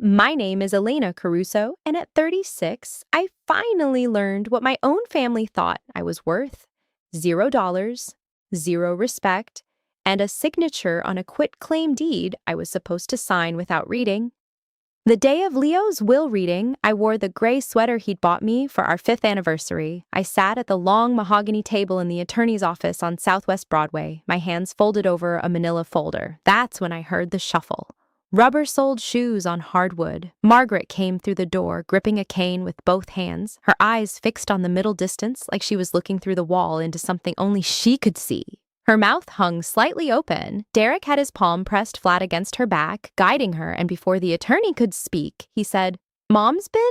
My name is Elena Caruso, and at 36, I finally learned what my own family thought I was worth: $0, zero respect, and a signature on a quitclaim deed I was supposed to sign without reading. The day of Leo's will reading, I wore the gray sweater he'd bought me for our 5th anniversary. I sat at the long mahogany table in the attorney's office on Southwest Broadway, my hands folded over a manila folder. That's when I heard the shuffle. Rubber-soled shoes on hardwood. Margaret came through the door, gripping a cane with both hands, her eyes fixed on the middle distance like she was looking through the wall into something only she could see. Her mouth hung slightly open. Derek had his palm pressed flat against her back, guiding her, and before the attorney could speak, he said, "Mom's been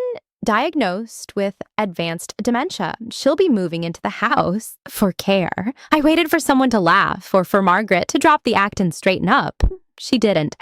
diagnosed with advanced dementia. She'll be moving into the house for care." I waited for someone to laugh or for Margaret to drop the act and straighten up. She didn't.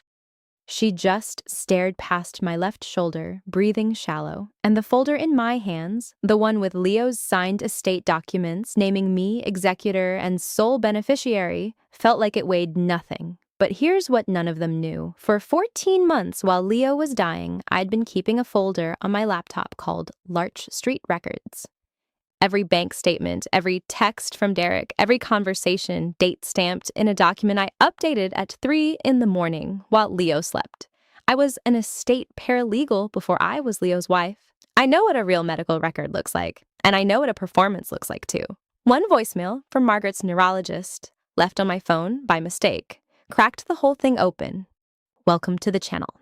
She just stared past my left shoulder, breathing shallow, and the folder in my hands, the one with Leo's signed estate documents naming me executor and sole beneficiary, felt like it weighed nothing. But here's what none of them knew. For 14 months while Leo was dying, I'd been keeping a folder on my laptop called Larch Street Records. Every bank statement, every text from Derek, every conversation date-stamped in a document I updated at 3 in the morning while Leo slept. I was an estate paralegal before I was Leo's wife. I know what a real medical record looks like, and I know what a performance looks like too. One voicemail from Margaret's neurologist, left on my phone by mistake, cracked the whole thing open. Welcome to the channel.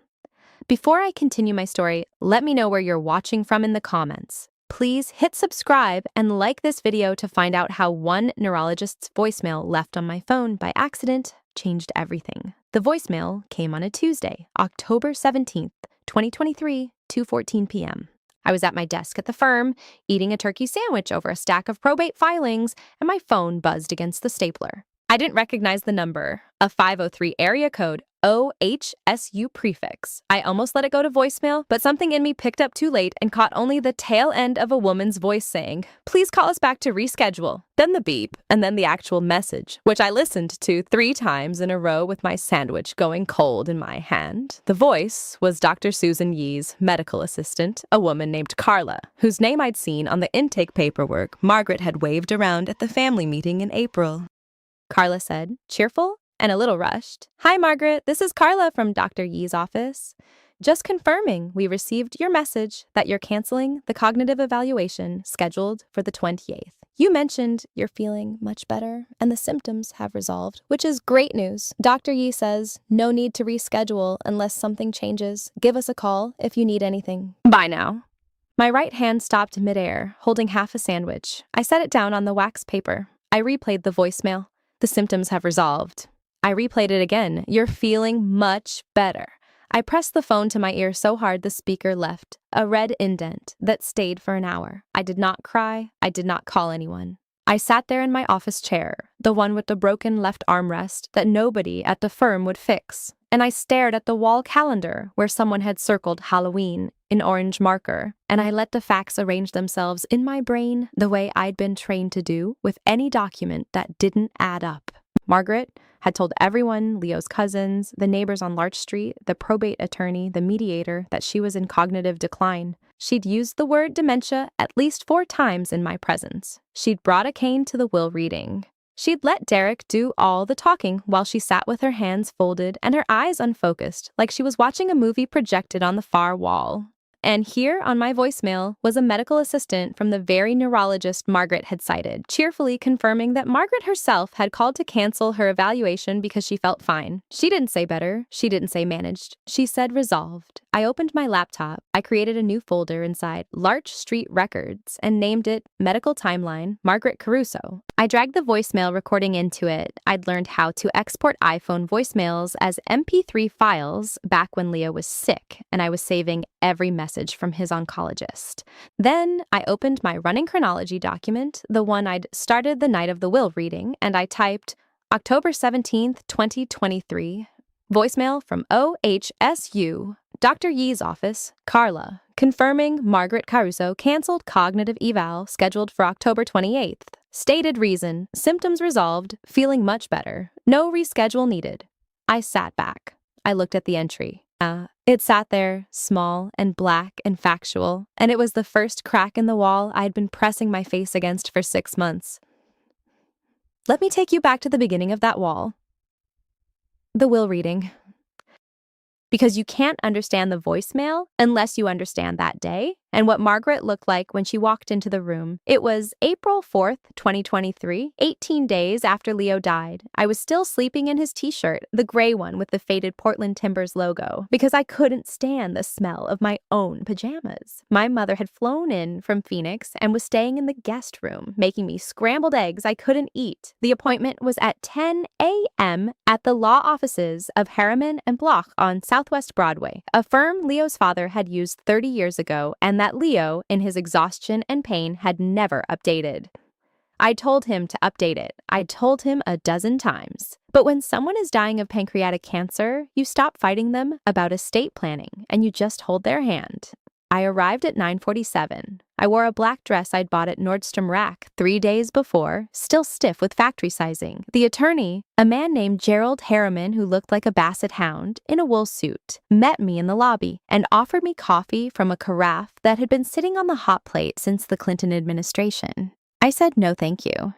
Before I continue my story, let me know where you're watching from in the comments. Please hit subscribe and like this video to find out how one neurologist's voicemail left on my phone by accident changed everything. The voicemail came on a Tuesday, October 17th, 2023, 2:14 p.m. I was at my desk at the firm, eating a turkey sandwich over a stack of probate filings, and my phone buzzed against the stapler. I didn't recognize the number, a 503 area code, OHSU prefix. I almost let it go to voicemail, but something in me picked up too late and caught only the tail end of a woman's voice saying, "Please call us back to reschedule." Then the beep, and then the actual message, which I listened to 3 times in a row with my sandwich going cold in my hand. The voice was Dr. Susan Yee's medical assistant, a woman named Carla, whose name I'd seen on the intake paperwork Margaret had waved around at the family meeting in April. Carla said, cheerful and a little rushed, "Hi, Margaret. This is Carla from Dr. Yee's office. Just confirming we received your message that you're canceling the cognitive evaluation scheduled for the 28th. You mentioned you're feeling much better and the symptoms have resolved, which is great news. Dr. Yee says no need to reschedule unless something changes. Give us a call if you need anything. Bye now." My right hand stopped midair, holding half a sandwich. I set it down on the wax paper. I replayed the voicemail. "The symptoms have resolved." I replayed it again. "You're feeling much better." I pressed the phone to my ear so hard the speaker left a red indent that stayed for an hour. I did not cry. I did not call anyone. I sat there in my office chair, the one with the broken left armrest that nobody at the firm would fix, and I stared at the wall calendar where someone had circled Halloween in orange marker, and I let the facts arrange themselves in my brain the way I'd been trained to do with any document that didn't add up. Margaret had told everyone, Leo's cousins, the neighbors on Larch Street, the probate attorney, the mediator, that she was in cognitive decline. She'd used the word dementia at least 4 times in my presence. She'd brought a cane to the will reading. She'd let Derek do all the talking while she sat with her hands folded and her eyes unfocused, like she was watching a movie projected on the far wall. And here on my voicemail was a medical assistant from the very neurologist Margaret had cited, cheerfully confirming that Margaret herself had called to cancel her evaluation because she felt fine. She didn't say better. She didn't say managed. She said resolved. I opened my laptop. I created a new folder inside Larch Street Records and named it Medical Timeline, Margaret Caruso. I dragged the voicemail recording into it. I'd learned how to export iPhone voicemails as MP3 files back when Leo was sick, and I was saving every message from his oncologist. Then I opened my running chronology document, the one I'd started the night of the will reading, and I typed October 17th, 2023, voicemail from OHSU, Dr. Yee's office, Carla, confirming Margaret Caruso canceled cognitive eval scheduled for October 28th. Stated reason, symptoms resolved, feeling much better, no reschedule needed. I sat back. I looked at the entry. It sat there, small and black and factual, and it was the first crack in the wall I'd been pressing my face against for 6 months. Let me take you back to the beginning of that wall. The will reading. Because you can't understand the voicemail unless you understand that day and what Margaret looked like when she walked into the room. It was April 4th, 2023, 18 days after Leo died. I was still sleeping in his t-shirt, the gray one with the faded Portland Timbers logo, because I couldn't stand the smell of my own pajamas. My mother had flown in from Phoenix and was staying in the guest room, making me scrambled eggs I couldn't eat. The appointment was at 10 a.m. at the law offices of Harriman and Bloch on Southwest Broadway, a firm Leo's father had used 30 years ago and that Leo, in his exhaustion and pain, had never updated. I told him to update it. I told him a dozen times. But when someone is dying of pancreatic cancer, you stop fighting them about estate planning and you just hold their hand. I arrived at 9:47. I wore a black dress I'd bought at Nordstrom Rack 3 days before, still stiff with factory sizing. The attorney, a man named Gerald Harriman who looked like a basset hound in a wool suit, met me in the lobby and offered me coffee from a carafe that had been sitting on the hot plate since the Clinton administration. I said no thank you.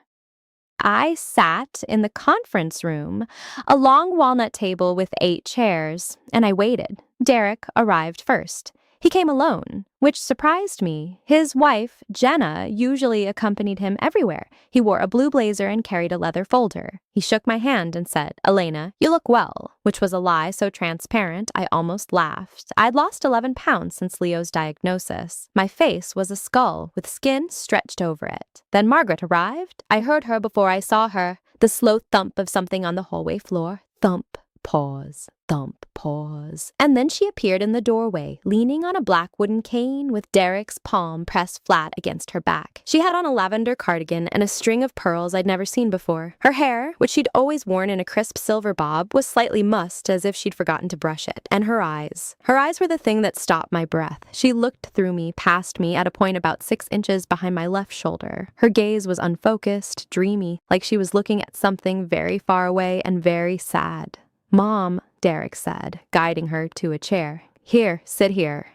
I sat in the conference room, a long walnut table with 8 chairs, and I waited. Derek arrived first. He came alone, which surprised me. His wife, Jenna, usually accompanied him everywhere. He wore a blue blazer and carried a leather folder. He shook my hand and said, "Elena, you look well," which was a lie so transparent I almost laughed. I'd lost 11 pounds since Leo's diagnosis. My face was a skull with skin stretched over it. Then Margaret arrived. I heard her before I saw her. The slow thump of something on the hallway floor. Thump. Pause, thump, pause. And then she appeared in the doorway, leaning on a black wooden cane with Derek's palm pressed flat against her back. She had on a lavender cardigan and a string of pearls I'd never seen before. Her hair, which she'd always worn in a crisp silver bob, was slightly mussed as if she'd forgotten to brush it. And her eyes. Her eyes were the thing that stopped my breath. She looked through me, past me, at a point about 6 inches behind my left shoulder. Her gaze was unfocused, dreamy, like she was looking at something very far away and very sad. "Mom," Derek said, guiding her to a chair. "Here, sit here."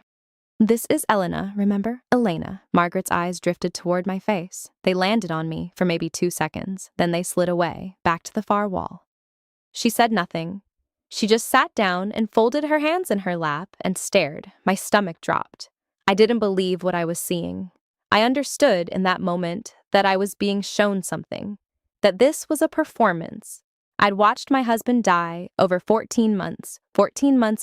"This is Elena, remember? Elena." Margaret's eyes drifted toward my face. They landed on me for maybe 2 seconds. Then they slid away, back to the far wall. She said nothing. She just sat down and folded her hands in her lap and stared. My stomach dropped. I didn't believe what I was seeing. I understood in that moment that I was being shown something, that this was a performance. I'd watched my husband die over 14 months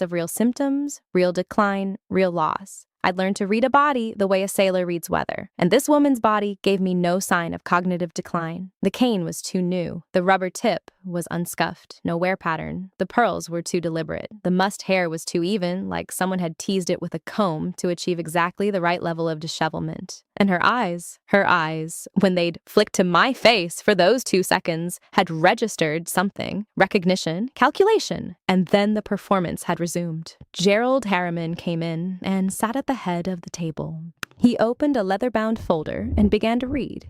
of real symptoms, real decline, real loss. I'd learned to read a body the way a sailor reads weather, and this woman's body gave me no sign of cognitive decline. The cane was too new. The rubber tip was unscuffed, no wear pattern. The pearls were too deliberate. The mussed hair was too even, like someone had teased it with a comb to achieve exactly the right level of dishevelment. And her eyes, when they'd flicked to my face for those 2 seconds, had registered something, recognition, calculation, and then the performance had resumed. Gerald Harriman came in and sat at the head of the table. He opened a leather-bound folder and began to read.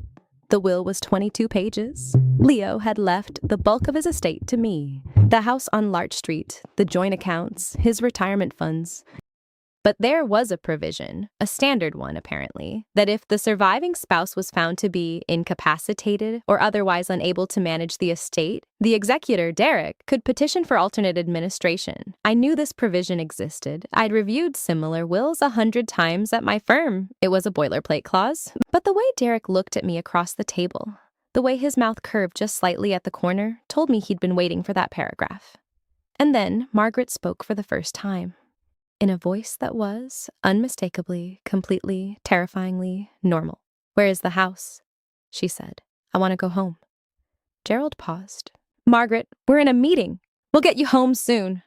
The will was 22 pages. Leo had left the bulk of his estate to me. The house on Larch Street, the joint accounts, his retirement funds. But there was a provision, a standard one apparently, that if the surviving spouse was found to be incapacitated or otherwise unable to manage the estate, the executor, Derek, could petition for alternate administration. I knew this provision existed. I'd reviewed similar wills 100 times at my firm. It was a boilerplate clause. But the way Derek looked at me across the table, the way his mouth curved just slightly at the corner, told me he'd been waiting for that paragraph. And then Margaret spoke for the first time. In a voice that was, unmistakably, completely, terrifyingly normal. "Where is the house?" she said. "I want to go home." Gerald paused. "Margaret, we're in a meeting. We'll get you home soon."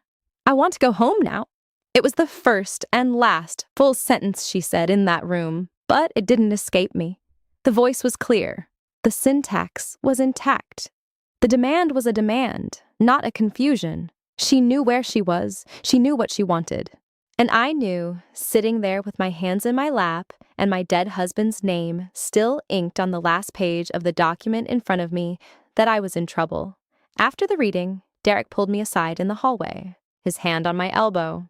"I want to go home now." It was the first and last full sentence she said in that room, but it didn't escape me. The voice was clear. The syntax was intact. The demand was a demand, not a confusion. She knew where she was. She knew what she wanted. And I knew, sitting there with my hands in my lap and my dead husband's name still inked on the last page of the document in front of me, that I was in trouble. After the reading, Derek pulled me aside in the hallway, his hand on my elbow.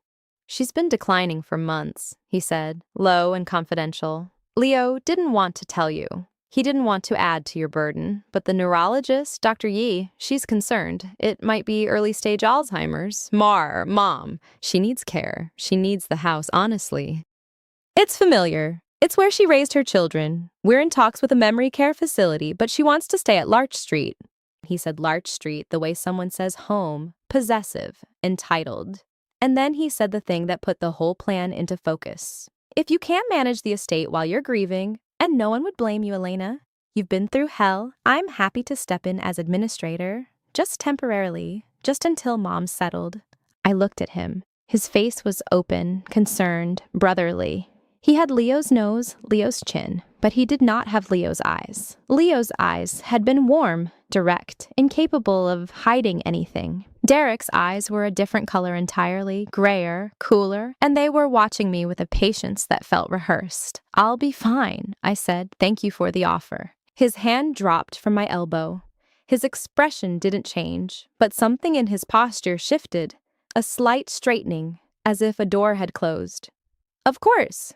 She's been declining for months, he said, low and confidential. Leo didn't want to tell you. He didn't want to add to your burden, but the neurologist, Dr. Yi, she's concerned. It might be early-stage Alzheimer's. Mom, she needs care. She needs the house, honestly. It's familiar. It's where she raised her children. We're in talks with a memory care facility, but she wants to stay at Larch Street. He said Larch Street the way someone says home, possessive, entitled. And then he said the thing that put the whole plan into focus. If you can't manage the estate while you're grieving, and no one would blame you, Elena. You've been through hell. I'm happy to step in as administrator, just temporarily, just until Mom's settled. I looked at him. His face was open, concerned, brotherly. He had Leo's nose, Leo's chin, but he did not have Leo's eyes. Leo's eyes had been warm, direct, incapable of hiding anything. Derek's eyes were a different color entirely, grayer, cooler, and they were watching me with a patience that felt rehearsed. I'll be fine, I said. Thank you for the offer. His hand dropped from my elbow. His expression didn't change, but something in his posture shifted, a slight straightening, as if a door had closed. Of course.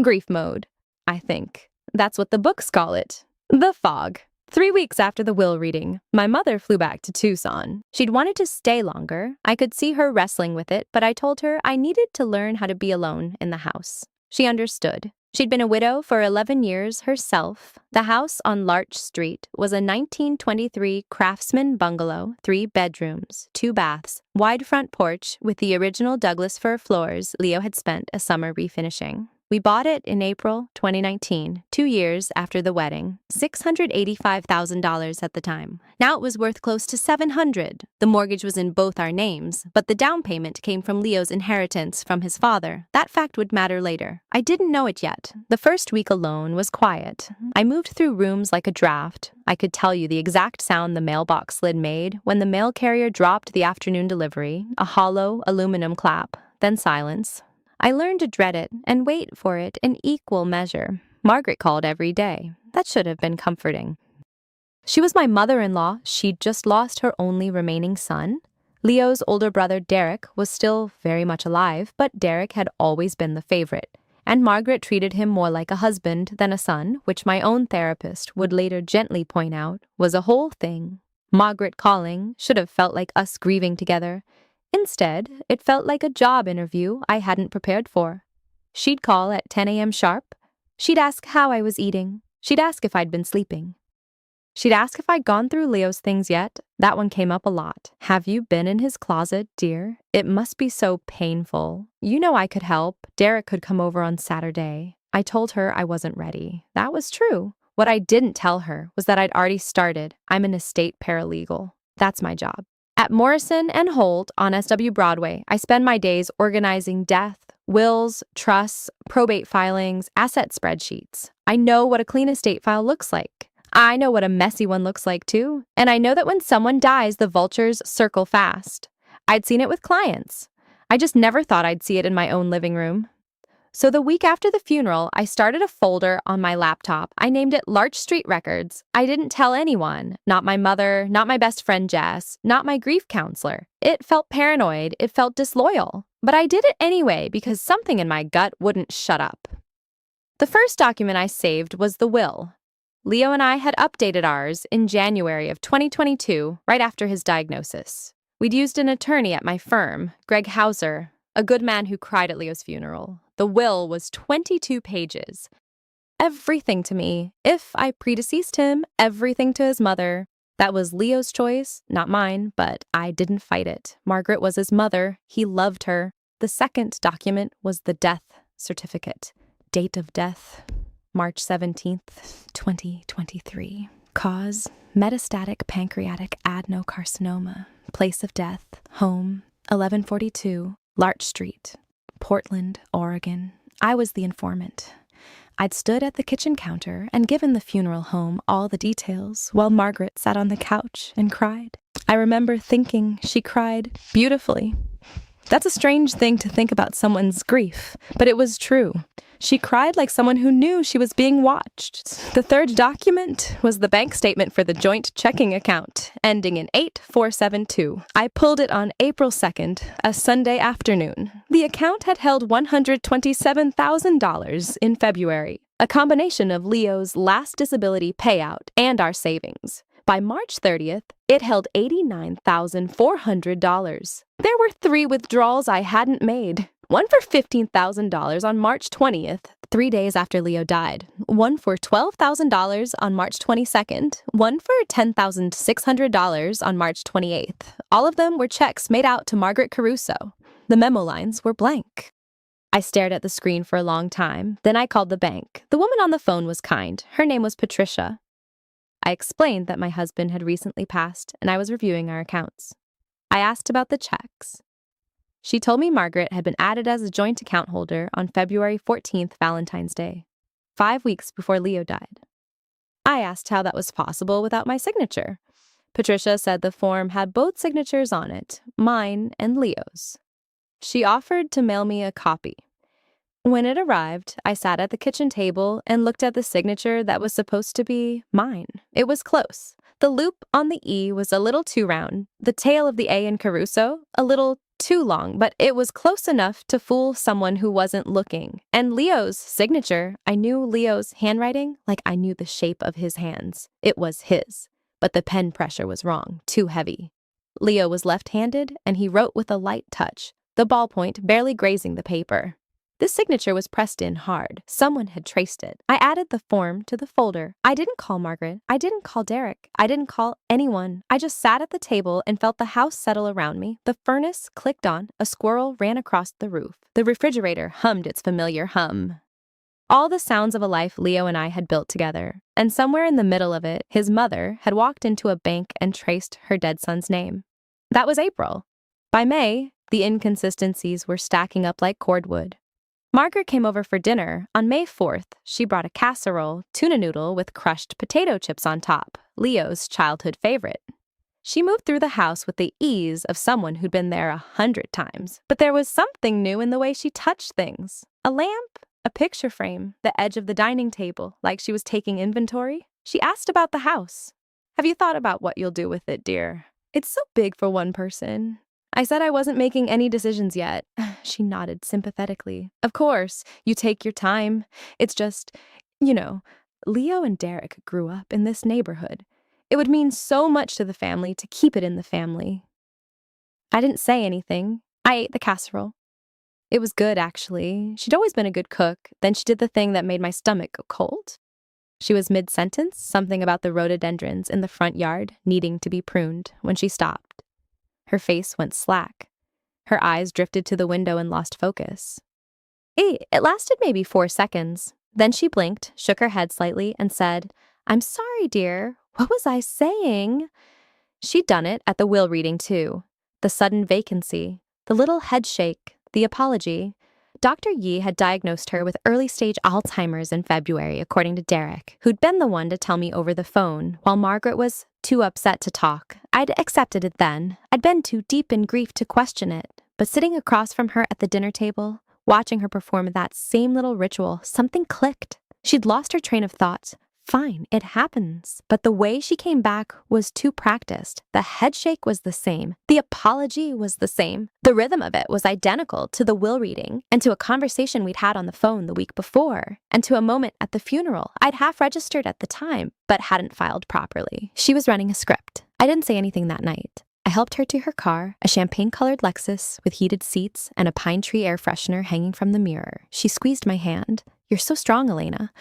Grief mode, I think. That's what the books call it. The fog. 3 weeks after the will reading, my mother flew back to Tucson. She'd wanted to stay longer. I could see her wrestling with it, but I told her I needed to learn how to be alone in the house. She understood. She'd been a widow for 11 years herself. The house on Larch Street was a 1923 craftsman bungalow, 3 bedrooms, 2 baths, wide front porch with the original Douglas fir floors Leo had spent a summer refinishing. We bought it in April 2019, 2 years after the wedding, $685,000 at the time. Now it was worth close to $700,000. The mortgage was in both our names, but the down payment came from Leo's inheritance from his father. That fact would matter later. I didn't know it yet. The first week alone was quiet. I moved through rooms like a draft. I could tell you the exact sound the mailbox lid made when the mail carrier dropped the afternoon delivery, a hollow aluminum clap, then silence. I learned to dread it and wait for it in equal measure. Margaret called every day. That should have been comforting. She was my mother-in-law. She'd just lost her only remaining son. Leo's older brother, Derek, was still very much alive, but Derek had always been the favorite, and Margaret treated him more like a husband than a son, which my own therapist would later gently point out was a whole thing. Margaret calling should have felt like us grieving together. Instead, it felt like a job interview I hadn't prepared for. She'd call at 10 a.m. sharp. She'd ask how I was eating. She'd ask if I'd been sleeping. She'd ask if I'd gone through Leo's things yet. That one came up a lot. Have you been in his closet, dear? It must be so painful. You know I could help. Derek could come over on Saturday. I told her I wasn't ready. That was true. What I didn't tell her was that I'd already started. I'm an estate paralegal. That's my job. At Morrison and Holt on SW Broadway, I spend my days organizing death, wills, trusts, probate filings, asset spreadsheets. I know what a clean estate file looks like. I know what a messy one looks like too. And I know that when someone dies, the vultures circle fast. I'd seen it with clients. I just never thought I'd see it in my own living room. So the week after the funeral, I started a folder on my laptop. I named it Larch Street Records. I didn't tell anyone, not my mother, not my best friend Jess, not my grief counselor. It felt paranoid, it felt disloyal. But I did it anyway because something in my gut wouldn't shut up. The first document I saved was the will. Leo and I had updated ours in January of 2022, right after his diagnosis. We'd used an attorney at my firm, Greg Hauser, a good man who cried at Leo's funeral. The will was 22 pages. Everything to me. If I predeceased him, everything to his mother. That was Leo's choice, not mine, but I didn't fight it. Margaret was his mother. He loved her. The second document was the death certificate. Date of death, March 17th, 2023. Cause, metastatic pancreatic adenocarcinoma. Place of death, home, 1142, Larch Street, Portland, Oregon. I was the informant. I'd stood at the kitchen counter and given the funeral home all the details while Margaret sat on the couch and cried. I remember thinking she cried beautifully. That's a strange thing to think about someone's grief, but it was true. She cried like someone who knew she was being watched. The third document was the bank statement for the joint checking account, ending in 8472. I pulled it on April 2nd, a Sunday afternoon. The account had held $127,000 in February, a combination of Leo's last disability payout and our savings. By March 30th, it held $89,400. There were 3 withdrawals I hadn't made. One for $15,000 on March 20th, 3 days after Leo died. One for $12,000 on March 22nd. One for $10,600 on March 28th. All of them were checks made out to Margaret Caruso. The memo lines were blank. I stared at the screen for a long time. Then I called the bank. The woman on the phone was kind. Her name was Patricia. I explained that my husband had recently passed and I was reviewing our accounts. I asked about the checks. She told me Margaret had been added as a joint account holder on February 14th, Valentine's Day, 5 weeks before Leo died. I asked how that was possible without my signature. Patricia said the form had both signatures on it, mine and Leo's. She offered to mail me a copy. When it arrived, I sat at the kitchen table and looked at the signature that was supposed to be mine. It was close. The loop on the E was a little too round, the tail of the A in Caruso a little too long, but it was close enough to fool someone who wasn't looking. And Leo's signature, I knew Leo's handwriting like I knew the shape of his hands. It was his, but the pen pressure was wrong, too heavy. Leo was left-handed, and he wrote with a light touch, the ballpoint barely grazing the paper. This signature was pressed in hard. Someone had traced it. I added the form to the folder. I didn't call Margaret. I didn't call Derek. I didn't call anyone. I just sat at the table and felt the house settle around me. The furnace clicked on. A squirrel ran across the roof. The refrigerator hummed its familiar hum. All the sounds of a life Leo and I had built together. And somewhere in the middle of it, his mother had walked into a bank and traced her dead son's name. That was April. By May, the inconsistencies were stacking up like cordwood. Margaret came over for dinner. On May 4th, she brought a casserole, tuna noodle with crushed potato chips on top, Leo's childhood favorite. She moved through the house with the ease of someone who'd been there 100 times. But there was something new in the way she touched things. A lamp, a picture frame, the edge of the dining table, like she was taking inventory. She asked about the house. "Have you thought about what you'll do with it, dear? It's so big for one person." I said I wasn't making any decisions yet. She nodded sympathetically. "Of course, you take your time. It's just, Leo and Derek grew up in this neighborhood. It would mean so much to the family to keep it in the family." I didn't say anything. I ate the casserole. It was good, actually. She'd always been a good cook. Then she did the thing that made my stomach go cold. She was mid-sentence, something about the rhododendrons in the front yard needing to be pruned, when she stopped. Her face went slack. Her eyes drifted to the window and lost focus. It lasted maybe 4 seconds. Then she blinked, shook her head slightly, and said, "I'm sorry, dear. What was I saying?" She'd done it at the will reading, too. The sudden vacancy, the little head shake, the apology. Dr. Yi had diagnosed her with early-stage Alzheimer's in February, according to Derek, who'd been the one to tell me over the phone, while Margaret was too upset to talk. I'd accepted it then. I'd been too deep in grief to question it. But sitting across from her at the dinner table, watching her perform that same little ritual, something clicked. She'd lost her train of thought. Fine, it happens. But the way she came back was too practiced. The headshake was the same. The apology was the same. The rhythm of it was identical to the will reading and to a conversation we'd had on the phone the week before and to a moment at the funeral I'd half registered at the time but hadn't filed properly. She was running a script. I didn't say anything that night. I helped her to her car, a champagne-colored Lexus with heated seats and a pine tree air freshener hanging from the mirror. She squeezed my hand. "You're so strong, Elena."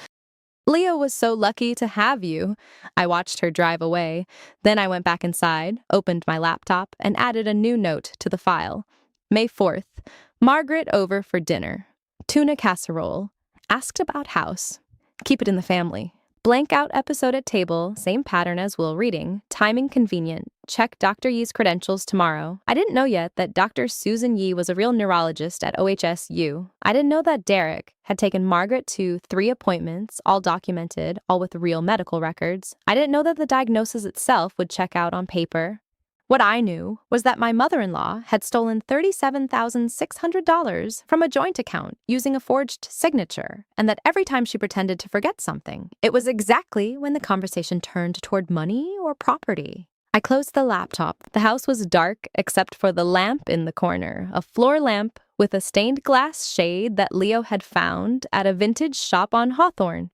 "Leo was so lucky to have you." I watched her drive away. Then I went back inside, opened my laptop, and added a new note to the file. May 4th. Margaret over for dinner. Tuna casserole. Asked about house. Keep it in the family. Blank out episode at table, same pattern as will reading. Timing convenient. Check Dr. Yi's credentials tomorrow. I didn't know yet that Dr. Susan Yi was a real neurologist at OHSU. I didn't know that Derek had taken Margaret to 3 appointments, all documented, all with real medical records. I didn't know that the diagnosis itself would check out on paper. What I knew was that my mother-in-law had stolen $37,600 from a joint account using a forged signature, and that every time she pretended to forget something, it was exactly when the conversation turned toward money or property. I closed the laptop. The house was dark except for the lamp in the corner, a floor lamp with a stained glass shade that Leo had found at a vintage shop on Hawthorne.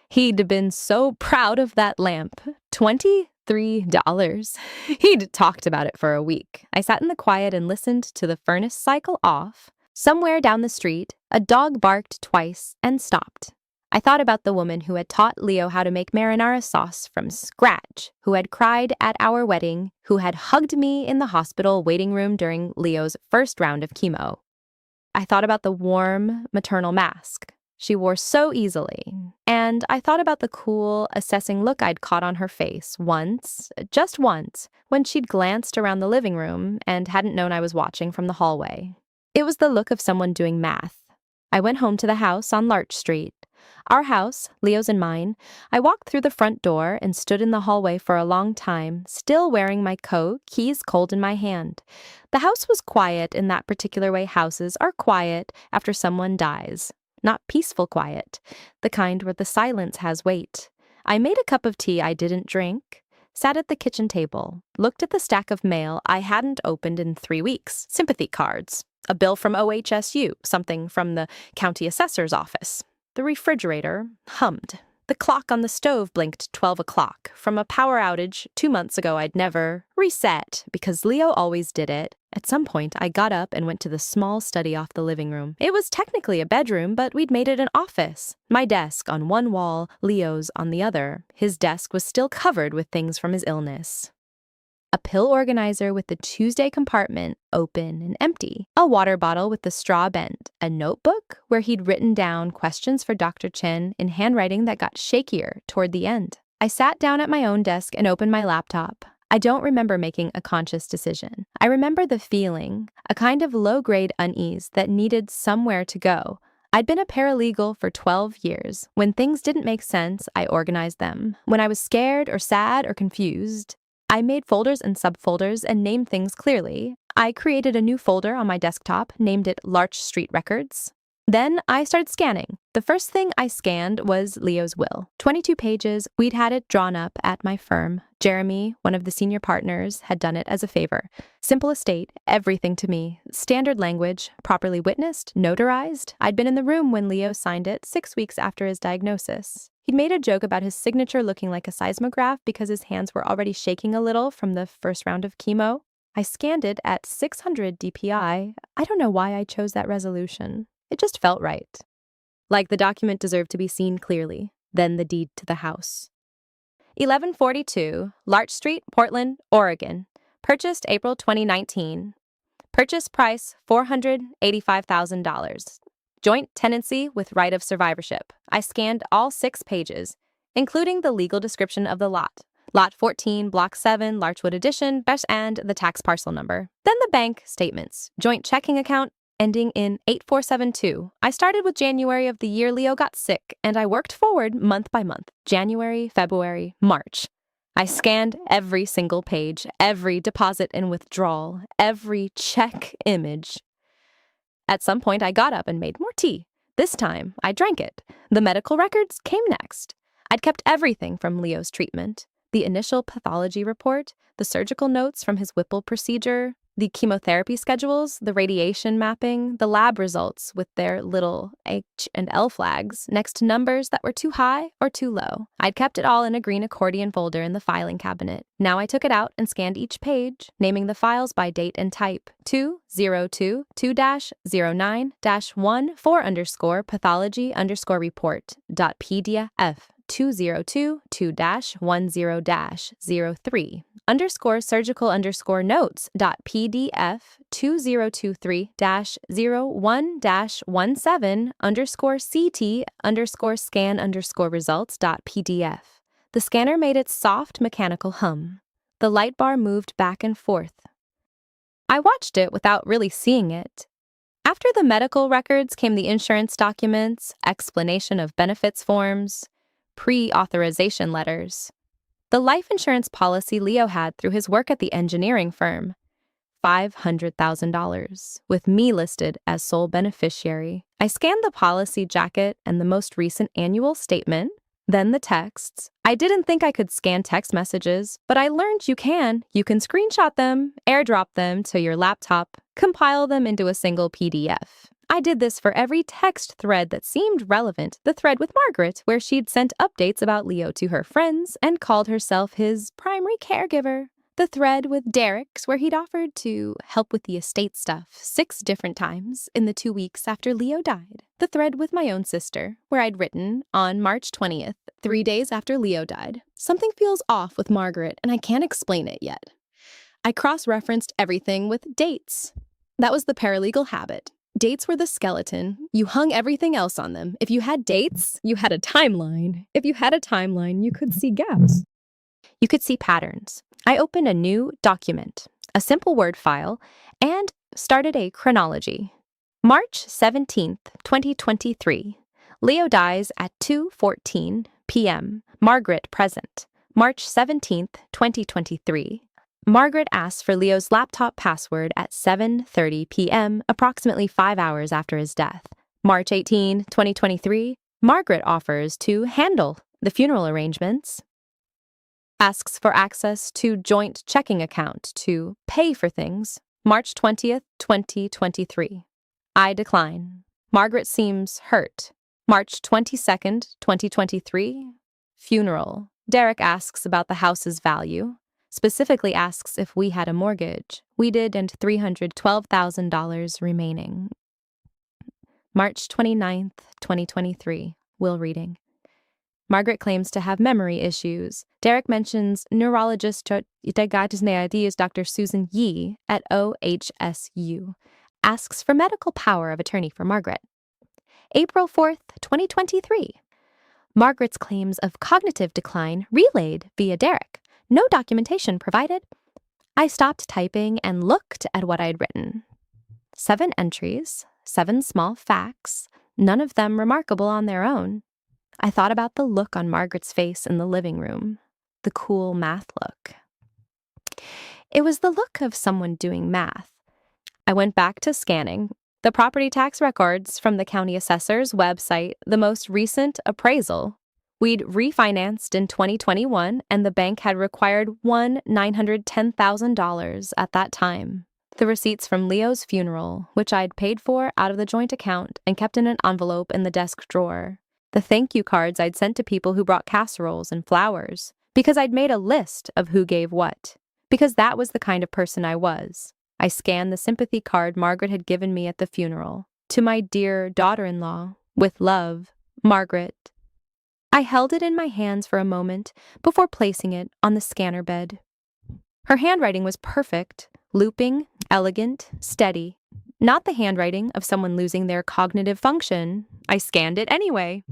He'd been so proud of that lamp. $23. He'd talked about it for a week. I sat in the quiet and listened to the furnace cycle off. Somewhere down the street, a dog barked twice and stopped. I thought about the woman who had taught Leo how to make marinara sauce from scratch, who had cried at our wedding, who had hugged me in the hospital waiting room during Leo's first round of chemo. I thought about the warm maternal mask she wore so easily, and I thought about the cool, assessing look I'd caught on her face once, just once, when she'd glanced around the living room and hadn't known I was watching from the hallway. It was the look of someone doing math. I went home to the house on Larch Street. Our house, Leo's and mine. I walked through the front door and stood in the hallway for a long time, still wearing my coat, keys cold in my hand. The house was quiet in that particular way houses are quiet after someone dies. Not peaceful quiet, the kind where the silence has weight. I made a cup of tea I didn't drink, sat at the kitchen table, looked at the stack of mail I hadn't opened in 3 weeks, sympathy cards, a bill from OHSU, something from the county assessor's office. The refrigerator hummed. The clock on the stove blinked 12 o'clock. From a power outage 2 months ago I'd never reset because Leo always did it. At some point, I got up and went to the small study off the living room. It was technically a bedroom, but we'd made it an office. My desk on one wall, Leo's on the other. His desk was still covered with things from his illness. A pill organizer with the Tuesday compartment open and empty, a water bottle with the straw bent, a notebook where he'd written down questions for Dr. Chen in handwriting that got shakier toward the end. I sat down at my own desk and opened my laptop. I don't remember making a conscious decision. I remember the feeling, a kind of low-grade unease that needed somewhere to go. I'd been a paralegal for 12 years. When things didn't make sense, I organized them. When I was scared or sad or confused, I made folders and subfolders and named things clearly. I created a new folder on my desktop, named it Larch Street Records. Then I started scanning. The first thing I scanned was Leo's will. 22 pages. We'd had it drawn up at my firm. Jeremy, one of the senior partners, had done it as a favor. Simple estate, everything to me. Standard language, properly witnessed, notarized. I'd been in the room when Leo signed it 6 weeks after his diagnosis. He'd made a joke about his signature looking like a seismograph because his hands were already shaking a little from the first round of chemo. I scanned it at 600 dpi. I don't know why I chose that resolution. It just felt right. Like the document deserved to be seen clearly, then the deed to the house. 1142, Larch Street, Portland, Oregon. Purchased April 2019. Purchase price $485,000. Joint tenancy with right of survivorship. I scanned all 6 pages, including the legal description of the lot. Lot 14, Block 7, Larchwood Edition, and the tax parcel number. Then the bank statements. Joint checking account ending in 8472. I started with January of the year Leo got sick, and I worked forward month by month. January, February, March. I scanned every single page, every deposit and withdrawal, every check image. At some point, I got up and made more tea. This time, I drank it. The medical records came next. I'd kept everything from Leo's treatment. The initial pathology report, the surgical notes from his Whipple procedure, the chemotherapy schedules, the radiation mapping, the lab results with their little H and L flags next to numbers that were too high or too low. I'd kept it all in a green accordion folder in the filing cabinet. Now I took it out and scanned each page, naming the files by date and type. 2022-09-14_pathology_report.pdf. 2022-10-03 _surgical_notes.pdf 2023-01-17-CT_scan_results.pdf. The scanner made its soft mechanical hum. The light bar moved back and forth. I watched it without really seeing it. After the medical records came the insurance documents, explanation of benefits forms, pre-authorization letters. the life insurance policy Leo had through his work at the engineering firm. $500,000, with me listed as sole beneficiary. I scanned the policy jacket and the most recent annual statement, then the texts. I didn't think I could scan text messages, but I learned you can. You can screenshot them, airdrop them to your laptop, compile them into a single PDF. I did this for every text thread that seemed relevant, the thread with Margaret, where she'd sent updates about Leo to her friends and called herself his primary caregiver. The thread with Derek's, where he'd offered to help with the estate stuff 6 different times in the 2 weeks after Leo died. The thread with my own sister, where I'd written, on March 20th, 3 days after Leo died, "Something feels off with Margaret, and I can't explain it yet." I cross-referenced everything with dates. That was the paralegal habit. Dates were the skeleton. You hung everything else on them. If you had dates, you had a timeline. If you had a timeline, you could see gaps. You could see patterns. I opened a new document, a simple Word file, and started a chronology. March 17th, 2023. Leo dies at 2:14 p.m. Margaret present. March 17th, 2023. Margaret asks for Leo's laptop password at 7:30 p.m., approximately 5 hours after his death. March 18, 2023. Margaret offers to handle the funeral arrangements. Asks for access to joint checking account to pay for things. March 20th, 2023. I decline. Margaret seems hurt. March 22nd, 2023. Funeral. Derek asks about the house's value. Specifically asks if we had a mortgage. We did, and $312,000 remaining. March 29th, 2023. Will reading. Margaret claims to have memory issues. Derek mentions neurologist Dr. Susan Yee at OHSU. Asks for medical power of attorney for Margaret. April 4th, 2023. Margaret's claims of cognitive decline relayed via Derek. No documentation provided. I stopped typing and looked at what I'd written. 7 entries, 7 small facts, none of them remarkable on their own. I thought about the look on Margaret's face in the living room, the cool math look. It was the look of someone doing math. I went back to scanning the property tax records from the county assessor's website, the most recent appraisal. We'd refinanced in 2021, and the bank had required $910,000 at that time. The receipts from Leo's funeral, which I'd paid for out of the joint account and kept in an envelope in the desk drawer. The thank you cards I'd sent to people who brought casseroles and flowers, because I'd made a list of who gave what, because that was the kind of person I was. I scanned the sympathy card Margaret had given me at the funeral. To my dear daughter-in-law, with love, Margaret. I held it in my hands for a moment before placing it on the scanner bed. Her handwriting was perfect, looping, elegant, steady. Not the handwriting of someone losing their cognitive function. I scanned it anyway.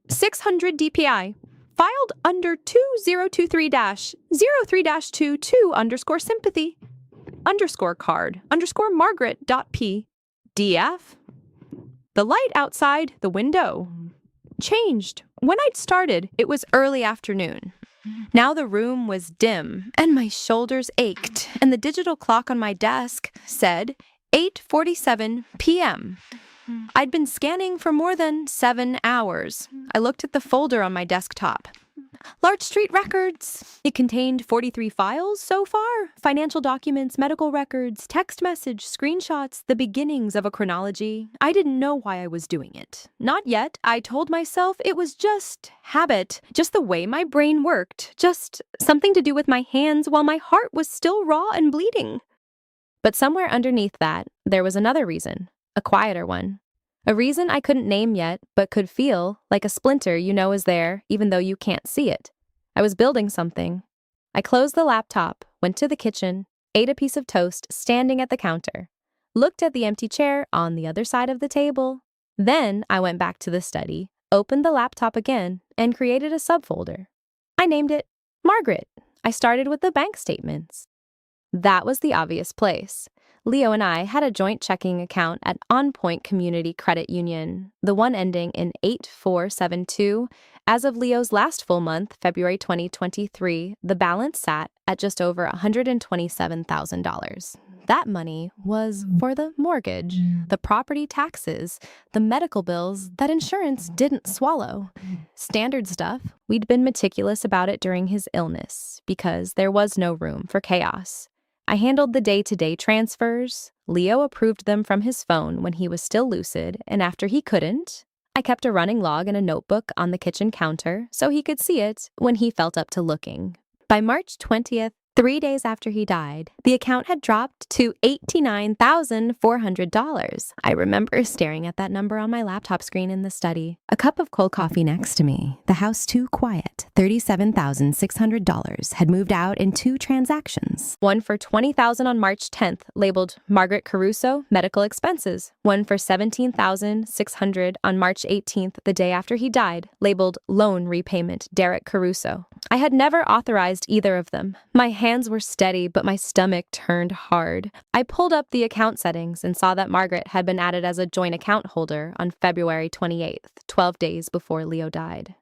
600 DPI. Filed under 2023-03-22 _ card _ Margaret.p. DF. The light outside the window changed. When I'd started, it was early afternoon. Now the room was dim, and my shoulders ached, and the digital clock on my desk said 8:47 p.m. I'd been scanning for more than 7 hours. I looked at the folder on my desktop. Large Street Records. It contained 43 files so far. Financial documents, medical records, text message, screenshots, the beginnings of a chronology. I didn't know why I was doing it. Not yet. I told myself it was just habit, just the way my brain worked, just something to do with my hands while my heart was still raw and bleeding. But somewhere underneath that, there was another reason, a quieter one. A reason I couldn't name yet, but could feel like a splinter you know is there, even though you can't see it. I was building something. I closed the laptop, went to the kitchen, ate a piece of toast standing at the counter, looked at the empty chair on the other side of the table. Then I went back to the study, opened the laptop again, and created a subfolder. I named it Margaret. I started with the bank statements. That was the obvious place. Leo and I had a joint checking account at On Point Community Credit Union, the one ending in 8472. As of Leo's last full month, February 2023, the balance sat at just over $127,000. That money was for the mortgage, the property taxes, the medical bills that insurance didn't swallow. Standard stuff. We'd been meticulous about it during his illness because there was no room for chaos. I handled the day-to-day transfers. Leo approved them from his phone when he was still lucid, and after he couldn't, I kept a running log in a notebook on the kitchen counter so he could see it when he felt up to looking. By March 20th, 3 days after he died, the account had dropped to $89,400. I remember staring at that number on my laptop screen in the study. A cup of cold coffee next to me. The house too quiet. $37,600 had moved out in 2 transactions. One for $20,000 on March 10th, labeled Margaret Caruso, medical expenses. One for $17,600 on March 18th, the day after he died, labeled loan repayment, Derek Caruso. I had never authorized either of them. My hands were steady, but my stomach turned hard. I pulled up the account settings and saw that Margaret had been added as a joint account holder on February 28th, 12 days before Leo died.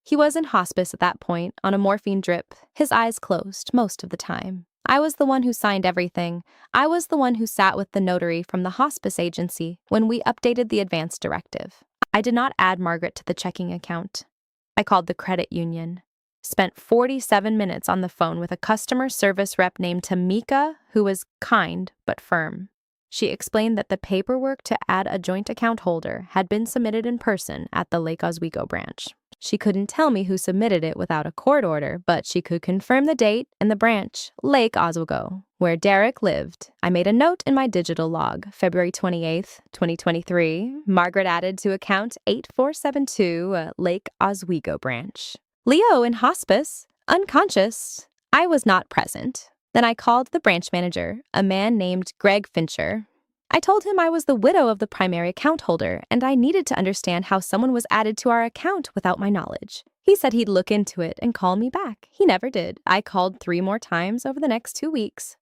He was in hospice at that point, on a morphine drip, his eyes closed most of the time. I was the one who signed everything. I was the one who sat with the notary from the hospice agency when we updated the advance directive. I did not add Margaret to the checking account. I called the credit union. Spent 47 minutes on the phone with a customer service rep named Tamika, who was kind but firm. She explained that the paperwork to add a joint account holder had been submitted in person at the Lake Oswego branch. She couldn't tell me who submitted it without a court order, but she could confirm the date and the branch, Lake Oswego, where Derek lived. I made a note in my digital log, February 28th, 2023, Margaret added to account 8472, Lake Oswego branch. Leo in hospice, unconscious. I was not present. Then I called the branch manager, a man named Greg Fincher. I told him I was the widow of the primary account holder, and I needed to understand how someone was added to our account without my knowledge. He said he'd look into it and call me back. He never did. I called 3 more times over the next 2 weeks.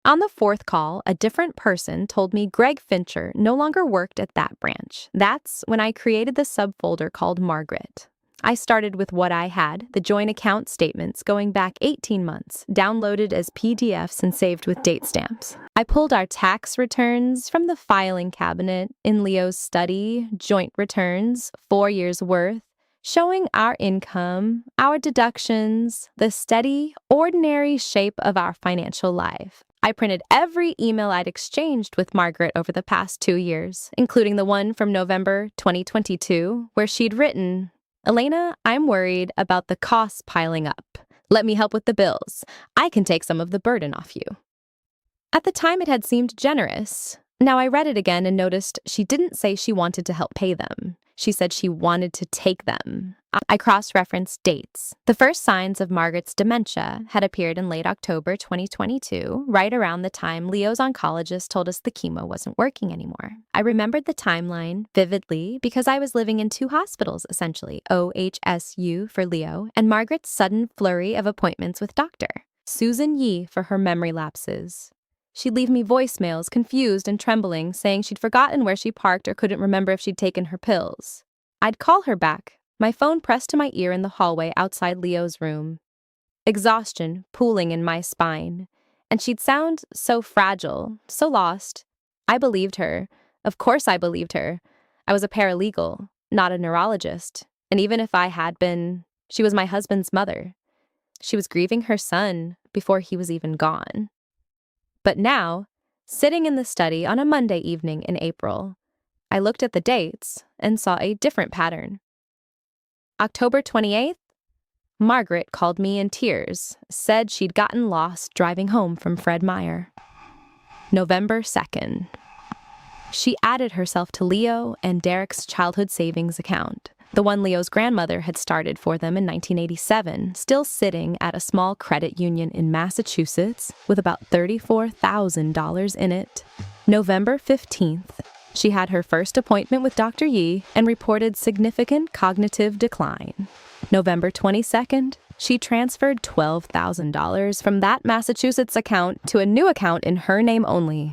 On the 4th call, a different person told me Greg Fincher no longer worked at that branch. That's when I created the subfolder called Margaret. I started with what I had, the joint account statements going back 18 months, downloaded as PDFs and saved with date stamps. I pulled our tax returns from the filing cabinet in Leo's study, joint returns, 4 years worth, showing our income, our deductions, the steady, ordinary shape of our financial life. I printed every email I'd exchanged with Margaret over the past 2 years, including the one from November 2022, where she'd written, "Elena, I'm worried about the costs piling up. Let me help with the bills. I can take some of the burden off you." At the time, it had seemed generous. Now I read it again and noticed she didn't say she wanted to help pay them. She said she wanted to take them. I cross-referenced dates. The first signs of Margaret's dementia had appeared in late October 2022, right around the time Leo's oncologist told us the chemo wasn't working anymore. I remembered the timeline vividly because I was living in 2 hospitals, essentially, OHSU for Leo, and Margaret's sudden flurry of appointments with Dr. Susan Yee for her memory lapses. She'd leave me voicemails, confused and trembling, saying she'd forgotten where she parked or couldn't remember if she'd taken her pills. I'd call her back, my phone pressed to my ear in the hallway outside Leo's room. Exhaustion pooling in my spine, and she'd sound so fragile, so lost. I believed her. Of course I believed her. I was a paralegal, not a neurologist, and even if I had been, she was my husband's mother. She was grieving her son before he was even gone. But now, sitting in the study on a Monday evening in April, I looked at the dates and saw a different pattern. October 28th, Margaret called me in tears, said she'd gotten lost driving home from Fred Meyer. November 2nd, she added herself to Leo and Derek's childhood savings account, the one Leo's grandmother had started for them in 1987, still sitting at a small credit union in Massachusetts with about $34,000 in it. November 15th, she had her first appointment with Dr. Yee and reported significant cognitive decline. November 22nd, she transferred $12,000 from that Massachusetts account to a new account in her name only.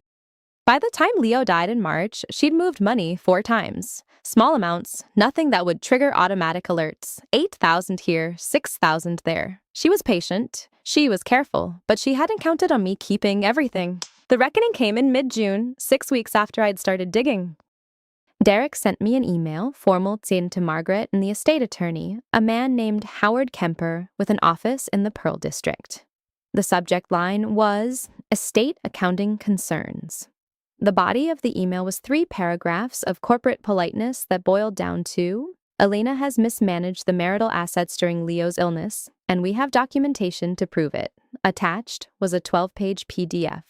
By the time Leo died in March, she'd moved money 4 times. Small amounts, nothing that would trigger automatic alerts. 8,000 here, 6,000 there. She was patient. She was careful, but she hadn't counted on me keeping everything. The reckoning came in mid-June, 6 weeks after I'd started digging. Derek sent me an email, formal sent to Margaret and the estate attorney, a man named Howard Kemper with an office in the Pearl District. The subject line was Estate Accounting Concerns. The body of the email was 3 paragraphs of corporate politeness that boiled down to, Elena has mismanaged the marital assets during Leo's illness, and we have documentation to prove it. Attached was a 12-page PDF.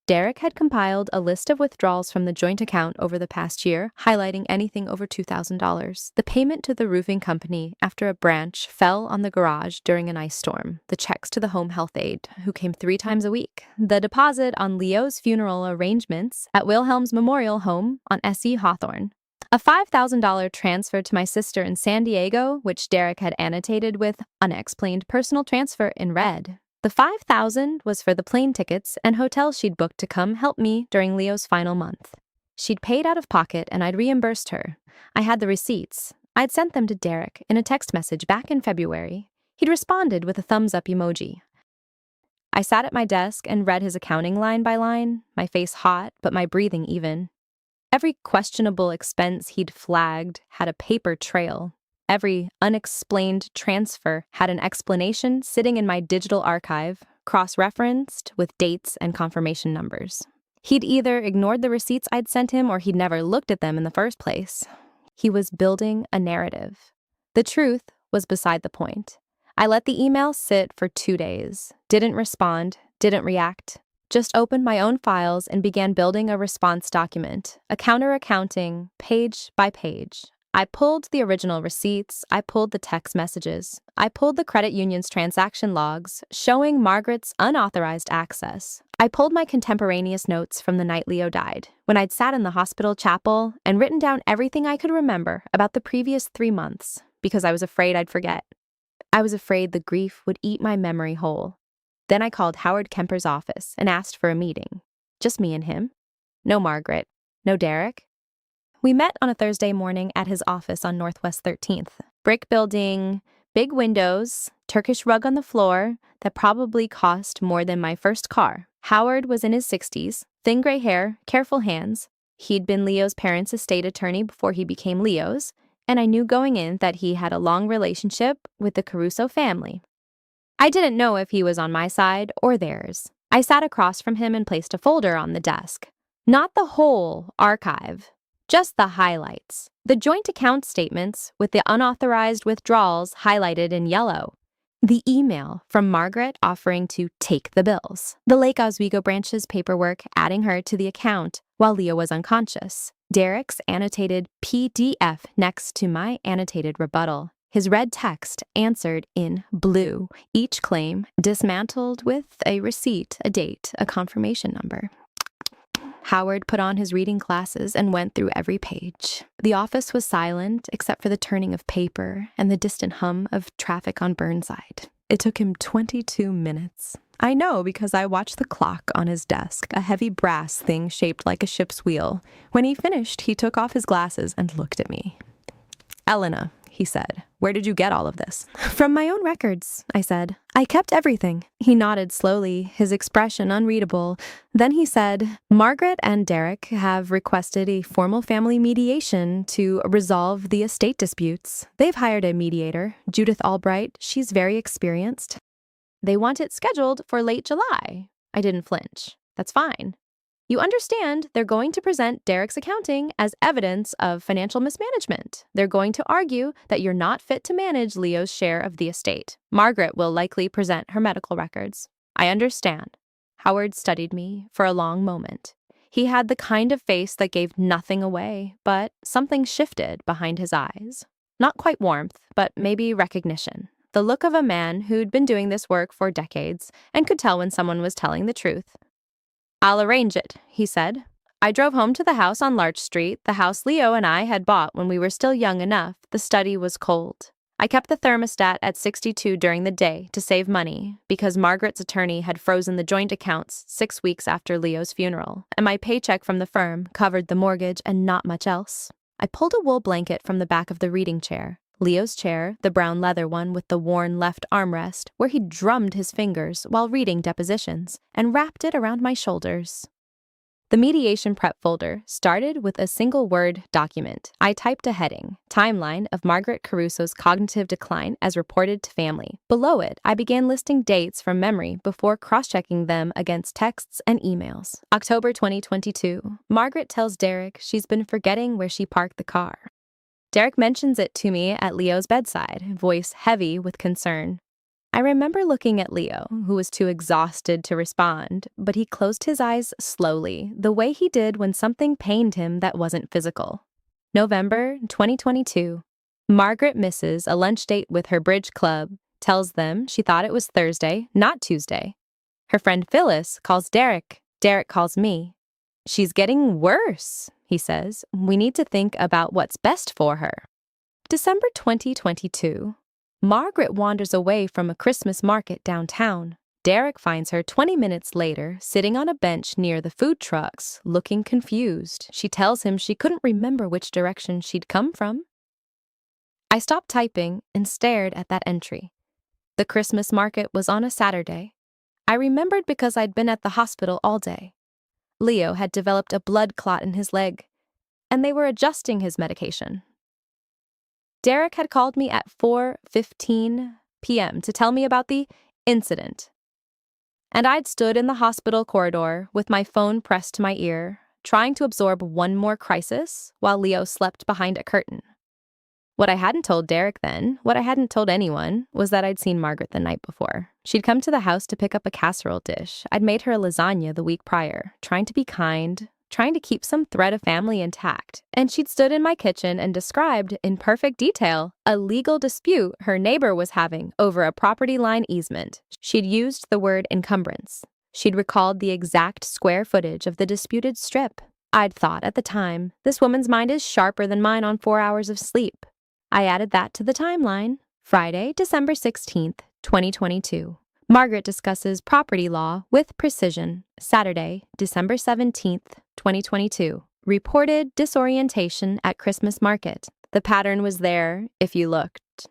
Derek had compiled a list of withdrawals from the joint account over the past year, highlighting anything over $2,000. The payment to the roofing company after a branch fell on the garage during an ice storm. The checks to the home health aide, who came 3 times a week. The deposit on Leo's funeral arrangements at Wilhelm's Memorial Home on S.E. Hawthorne. A $5,000 transfer to my sister in San Diego, which Derek had annotated with unexplained personal transfer in red. The $5,000 was for the plane tickets and hotels she'd booked to come help me during Leo's final month. She'd paid out of pocket and I'd reimbursed her. I had the receipts. I'd sent them to Derek in a text message back in February. He'd responded with a thumbs-up emoji. I sat at my desk and read his accounting line by line, my face hot, but my breathing even. Every questionable expense he'd flagged had a paper trail. Every unexplained transfer had an explanation sitting in my digital archive, cross-referenced with dates and confirmation numbers. He'd either ignored the receipts I'd sent him or he'd never looked at them in the first place. He was building a narrative. The truth was beside the point. I let the email sit for 2 days, didn't respond, didn't react, just opened my own files and began building a response document, a counter-accounting, page by page. I pulled the original receipts, I pulled the text messages, I pulled the credit union's transaction logs showing Margaret's unauthorized access. I pulled my contemporaneous notes from the night Leo died, when I'd sat in the hospital chapel and written down everything I could remember about the previous 3 months, because I was afraid I'd forget. I was afraid the grief would eat my memory whole. Then I called Howard Kemper's office and asked for a meeting. Just me and him. No Margaret. No Derek. We met on a Thursday morning at his office on Northwest 13th. Brick building, big windows, Turkish rug on the floor that probably cost more than my first car. Howard was in his 60s, thin gray hair, careful hands. He'd been Leo's parents' estate attorney before he became Leo's, and I knew going in that he had a long relationship with the Caruso family. I didn't know if he was on my side or theirs. I sat across from him and placed a folder on the desk. Not the whole archive. Just the highlights. The joint account statements with the unauthorized withdrawals highlighted in yellow. The email from Margaret offering to take the bills. The Lake Oswego branch's paperwork adding her to the account while Leo was unconscious. Derek's annotated PDF next to my annotated rebuttal. His red text answered in blue. Each claim dismantled with a receipt, a date, a confirmation number. Howard put on his reading glasses and went through every page. The office was silent except for the turning of paper and the distant hum of traffic on Burnside. It took him 22 minutes. I know because I watched the clock on his desk, a heavy brass thing shaped like a ship's wheel. When he finished, he took off his glasses and looked at me. "Elena," he said, "where did you get all of this?" "From my own records," I said. "I kept everything." He nodded slowly, his expression unreadable. Then he said, "Margaret and Derek have requested a formal family mediation to resolve the estate disputes. They've hired a mediator, Judith Albright. She's very experienced. They want it scheduled for late July." I didn't flinch. "That's fine. You understand they're going to present Derek's accounting as evidence of financial mismanagement. They're going to argue that you're not fit to manage Leo's share of the estate. Margaret will likely present her medical records." "I understand." Howard studied me for a long moment. He had the kind of face that gave nothing away, but something shifted behind his eyes. Not quite warmth, but maybe recognition. The look of a man who'd been doing this work for decades and could tell when someone was telling the truth. "I'll arrange it," he said. I drove home to the house on Larch Street, the house Leo and I had bought when we were still young enough. The study was cold. I kept the thermostat at 62 during the day to save money because Margaret's attorney had frozen the joint accounts 6 weeks after Leo's funeral, and my paycheck from the firm covered the mortgage and not much else. I pulled a wool blanket from the back of the reading chair, Leo's chair, the brown leather one with the worn left armrest, where he drummed his fingers while reading depositions, and wrapped it around my shoulders. The mediation prep folder started with a single-word document. I typed a heading, Timeline of Margaret Caruso's Cognitive Decline as Reported to Family. Below it, I began listing dates from memory before cross-checking them against texts and emails. October 2022. Margaret tells Derek she's been forgetting where she parked the car. Derek mentions it to me at Leo's bedside, voice heavy with concern. I remember looking at Leo, who was too exhausted to respond, but he closed his eyes slowly, the way he did when something pained him that wasn't physical. November 2022. Margaret misses a lunch date with her bridge club, tells them she thought it was Thursday, not Tuesday. Her friend Phyllis calls Derek. Derek calls me. She's getting worse, he says. We need to think about what's best for her. December 2022. Margaret wanders away from a Christmas market downtown. Derek finds her 20 minutes later, sitting on a bench near the food trucks, looking confused. She tells him she couldn't remember which direction she'd come from. I stopped typing and stared at that entry. The Christmas market was on a Saturday. I remembered because I'd been at the hospital all day. Leo had developed a blood clot in his leg, and they were adjusting his medication. Derek had called me at 4:15 p.m. to tell me about the incident. And I'd stood in the hospital corridor with my phone pressed to my ear, trying to absorb one more crisis while Leo slept behind a curtain. What I hadn't told Derek then, what I hadn't told anyone, was that I'd seen Margaret the night before. She'd come to the house to pick up a casserole dish. I'd made her a lasagna the week prior, trying to be kind, trying to keep some thread of family intact. And she'd stood in my kitchen and described, in perfect detail, a legal dispute her neighbor was having over a property line easement. She'd used the word encumbrance. She'd recalled the exact square footage of the disputed strip. I'd thought at the time, this woman's mind is sharper than mine on 4 hours of sleep. I added that to the timeline. Friday, December 16th, 2022. Margaret discusses property law with precision. Saturday, December 17th, 2022. Reported disorientation at Christmas market. The pattern was there, if you looked.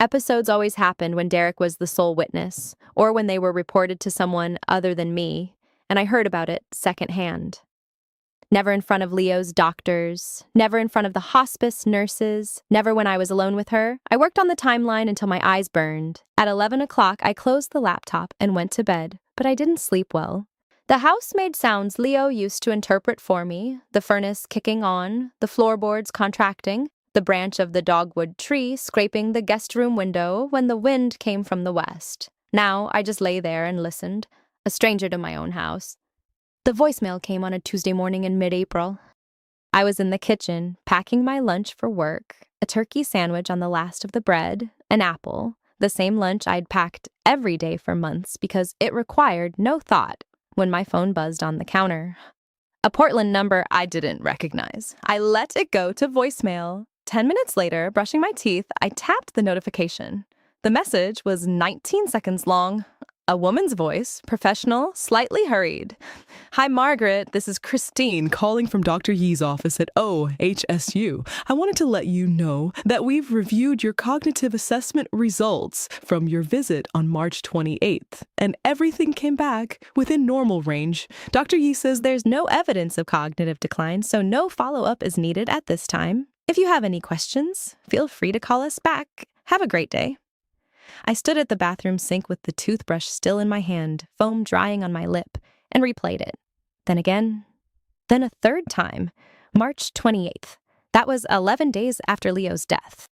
Episodes always happened when Derek was the sole witness, or when they were reported to someone other than me, and I heard about it secondhand. Never in front of Leo's doctors, never in front of the hospice nurses, never when I was alone with her. I worked on the timeline until my eyes burned. At 11 o'clock, I closed the laptop and went to bed, but I didn't sleep well. The house made sounds Leo used to interpret for me, the furnace kicking on, the floorboards contracting, the branch of the dogwood tree scraping the guest room window when the wind came from the west. Now I just lay there and listened, a stranger to my own house. The voicemail came on a Tuesday morning in mid-April. I was in the kitchen, packing my lunch for work, a turkey sandwich on the last of the bread, an apple, the same lunch I'd packed every day for months because it required no thought, when my phone buzzed on the counter. A Portland number I didn't recognize. I let it go to voicemail. 10 minutes later, brushing my teeth, I tapped the notification. The message was 19 seconds long. A woman's voice, professional, slightly hurried. Hi, Margaret. This is Christine calling from Dr. Yee's office at OHSU. I wanted to let you know that we've reviewed your cognitive assessment results from your visit on March 28th, and everything came back within normal range. Dr. Yee says there's no evidence of cognitive decline, so no follow-up is needed at this time. If you have any questions, feel free to call us back. Have a great day. I stood at the bathroom sink with the toothbrush still in my hand, foam drying on my lip, and replayed it. Then again. Then a third time. March 28th. That was 11 days after Leo's death.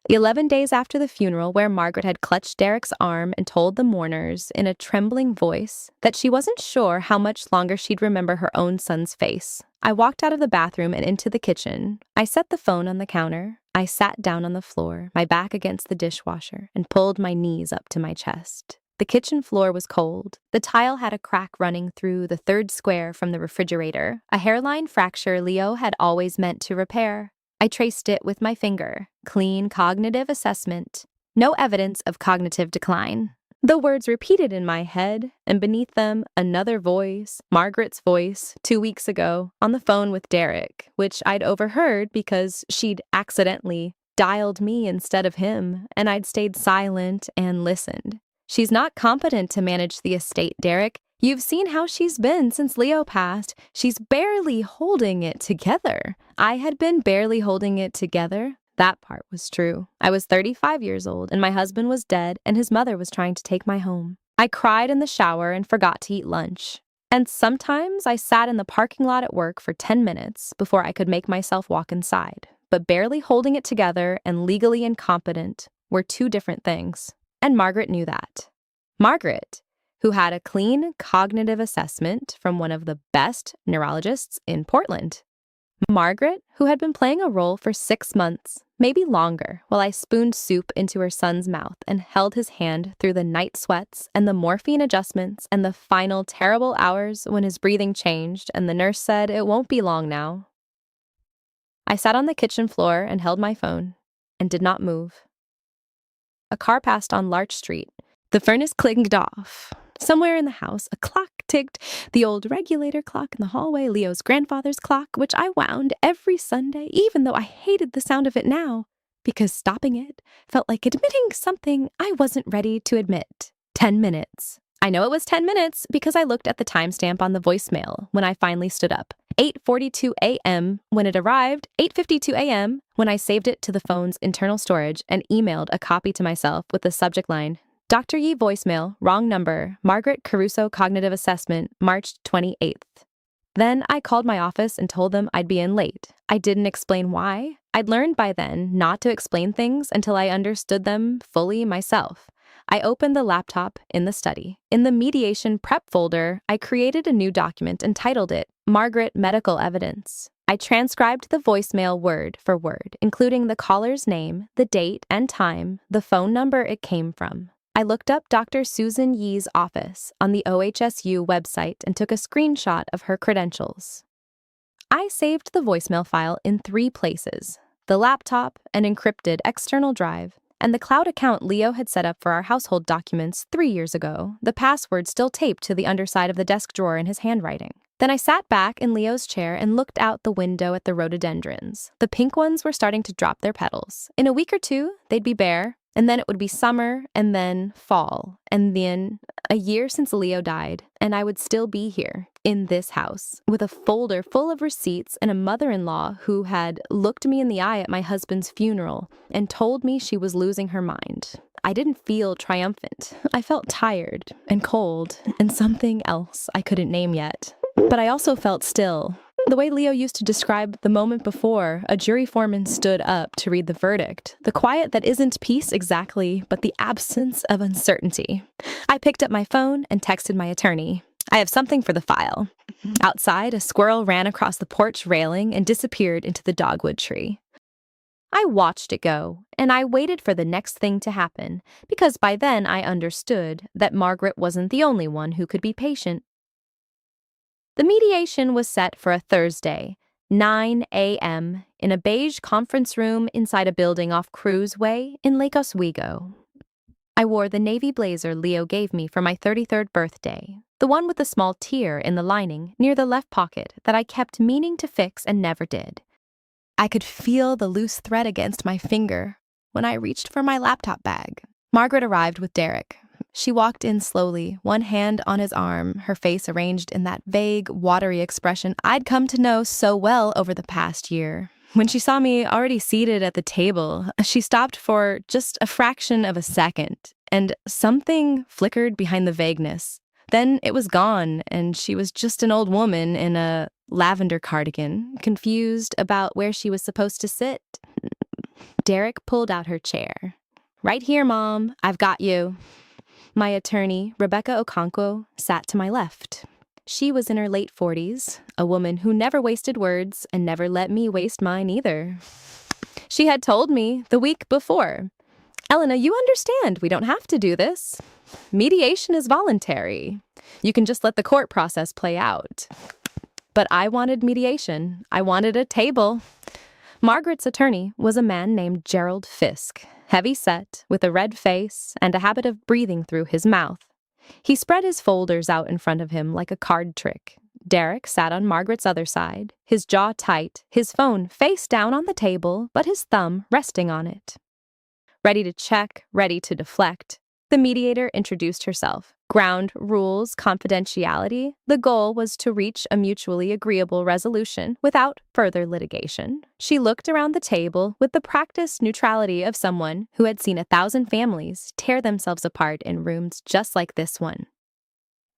11 days after the funeral where Margaret had clutched Derek's arm and told the mourners in a trembling voice that she wasn't sure how much longer she'd remember her own son's face. I walked out of the bathroom and into the kitchen. I set the phone on the counter. I sat down on the floor, my back against the dishwasher, and pulled my knees up to my chest. The kitchen floor was cold. The tile had a crack running through the third square from the refrigerator, a hairline fracture Leo had always meant to repair. I traced it with my finger. Clean cognitive assessment. No evidence of cognitive decline. The words repeated in my head, and beneath them, another voice, Margaret's voice, 2 weeks ago, on the phone with Derek, which I'd overheard because she'd accidentally dialed me instead of him, and I'd stayed silent and listened. She's not competent to manage the estate, Derek. You've seen how she's been since Leo passed. She's barely holding it together. I had been barely holding it together. That part was true. I was 35 years old, and my husband was dead, and his mother was trying to take my home. I cried in the shower and forgot to eat lunch. And sometimes I sat in the parking lot at work for 10 minutes before I could make myself walk inside. But barely holding it together and legally incompetent were two different things. And Margaret knew that. Margaret, who had a clean cognitive assessment from one of the best neurologists in Portland. Margaret, who had been playing a role for 6 months, maybe longer, while I spooned soup into her son's mouth and held his hand through the night sweats and the morphine adjustments and the final terrible hours when his breathing changed and the nurse said it won't be long now. I sat on the kitchen floor and held my phone and did not move. A car passed on Larch Street. The furnace clinked off. Somewhere in the house, a clock ticked, the old regulator clock in the hallway, Leo's grandfather's clock, which I wound every Sunday, even though I hated the sound of it now, because stopping it felt like admitting something I wasn't ready to admit. 10 minutes. I know it was 10 minutes because I looked at the timestamp on the voicemail when I finally stood up. 8:42 a.m. when it arrived, 8:52 a.m. when I saved it to the phone's internal storage and emailed a copy to myself with the subject line, Dr. Yi voicemail, wrong number, Margaret Caruso Cognitive Assessment, March 28th. Then I called my office and told them I'd be in late. I didn't explain why. I'd learned by then not to explain things until I understood them fully myself. I opened the laptop in the study. In the mediation prep folder, I created a new document and titled it Margaret Medical Evidence. I transcribed the voicemail word for word, including the caller's name, the date and time, the phone number it came from. I looked up Dr. Susan Yi's office on the OHSU website and took a screenshot of her credentials. I saved the voicemail file in 3 places: the laptop, an encrypted external drive, and the cloud account Leo had set up for our household documents 3 years ago, the password still taped to the underside of the desk drawer in his handwriting. Then I sat back in Leo's chair and looked out the window at the rhododendrons. The pink ones were starting to drop their petals. In a week or 2, they'd be bare. And then it would be summer, and then fall, and then a year since Leo died, and I would still be here, in this house, with a folder full of receipts and a mother-in-law who had looked me in the eye at my husband's funeral and told me she was losing her mind. I didn't feel triumphant. I felt tired and cold and something else I couldn't name yet. But I also felt still. The way Leo used to describe the moment before a jury foreman stood up to read the verdict. The quiet that isn't peace exactly, but the absence of uncertainty. I picked up my phone and texted my attorney. I have something for the file. Outside, a squirrel ran across the porch railing and disappeared into the dogwood tree. I watched it go, and I waited for the next thing to happen, because by then I understood that Margaret wasn't the only one who could be patient. The mediation was set for a Thursday, 9 a.m., in a beige conference room inside a building off Cruz Way in Lake Oswego. I wore the navy blazer Leo gave me for my 33rd birthday, the one with the small tear in the lining near the left pocket that I kept meaning to fix and never did. I could feel the loose thread against my finger when I reached for my laptop bag. Margaret arrived with Derek. She walked in slowly, one hand on his arm, her face arranged in that vague, watery expression I'd come to know so well over the past year. When she saw me already seated at the table, she stopped for just a fraction of a second, and something flickered behind the vagueness. Then it was gone, and she was just an old woman in a lavender cardigan, confused about where she was supposed to sit. Derek pulled out her chair. "Right here, Mom. I've got you." My attorney, Rebecca Okonkwo, sat to my left. She was in her late 40s, a woman who never wasted words and never let me waste mine either. She had told me the week before, "Elena, you understand we don't have to do this. Mediation is voluntary. You can just let the court process play out." But I wanted mediation. I wanted a table. Margaret's attorney was a man named Gerald Fisk, heavy-set, with a red face and a habit of breathing through his mouth. He spread his folders out in front of him like a card trick. Derek sat on Margaret's other side, his jaw tight, his phone face down on the table, but his thumb resting on it. Ready to check, ready to deflect, the mediator introduced herself. Ground rules, confidentiality. The goal was to reach a mutually agreeable resolution without further litigation. She looked around the table with the practiced neutrality of someone who had seen 1,000 families tear themselves apart in rooms just like this one.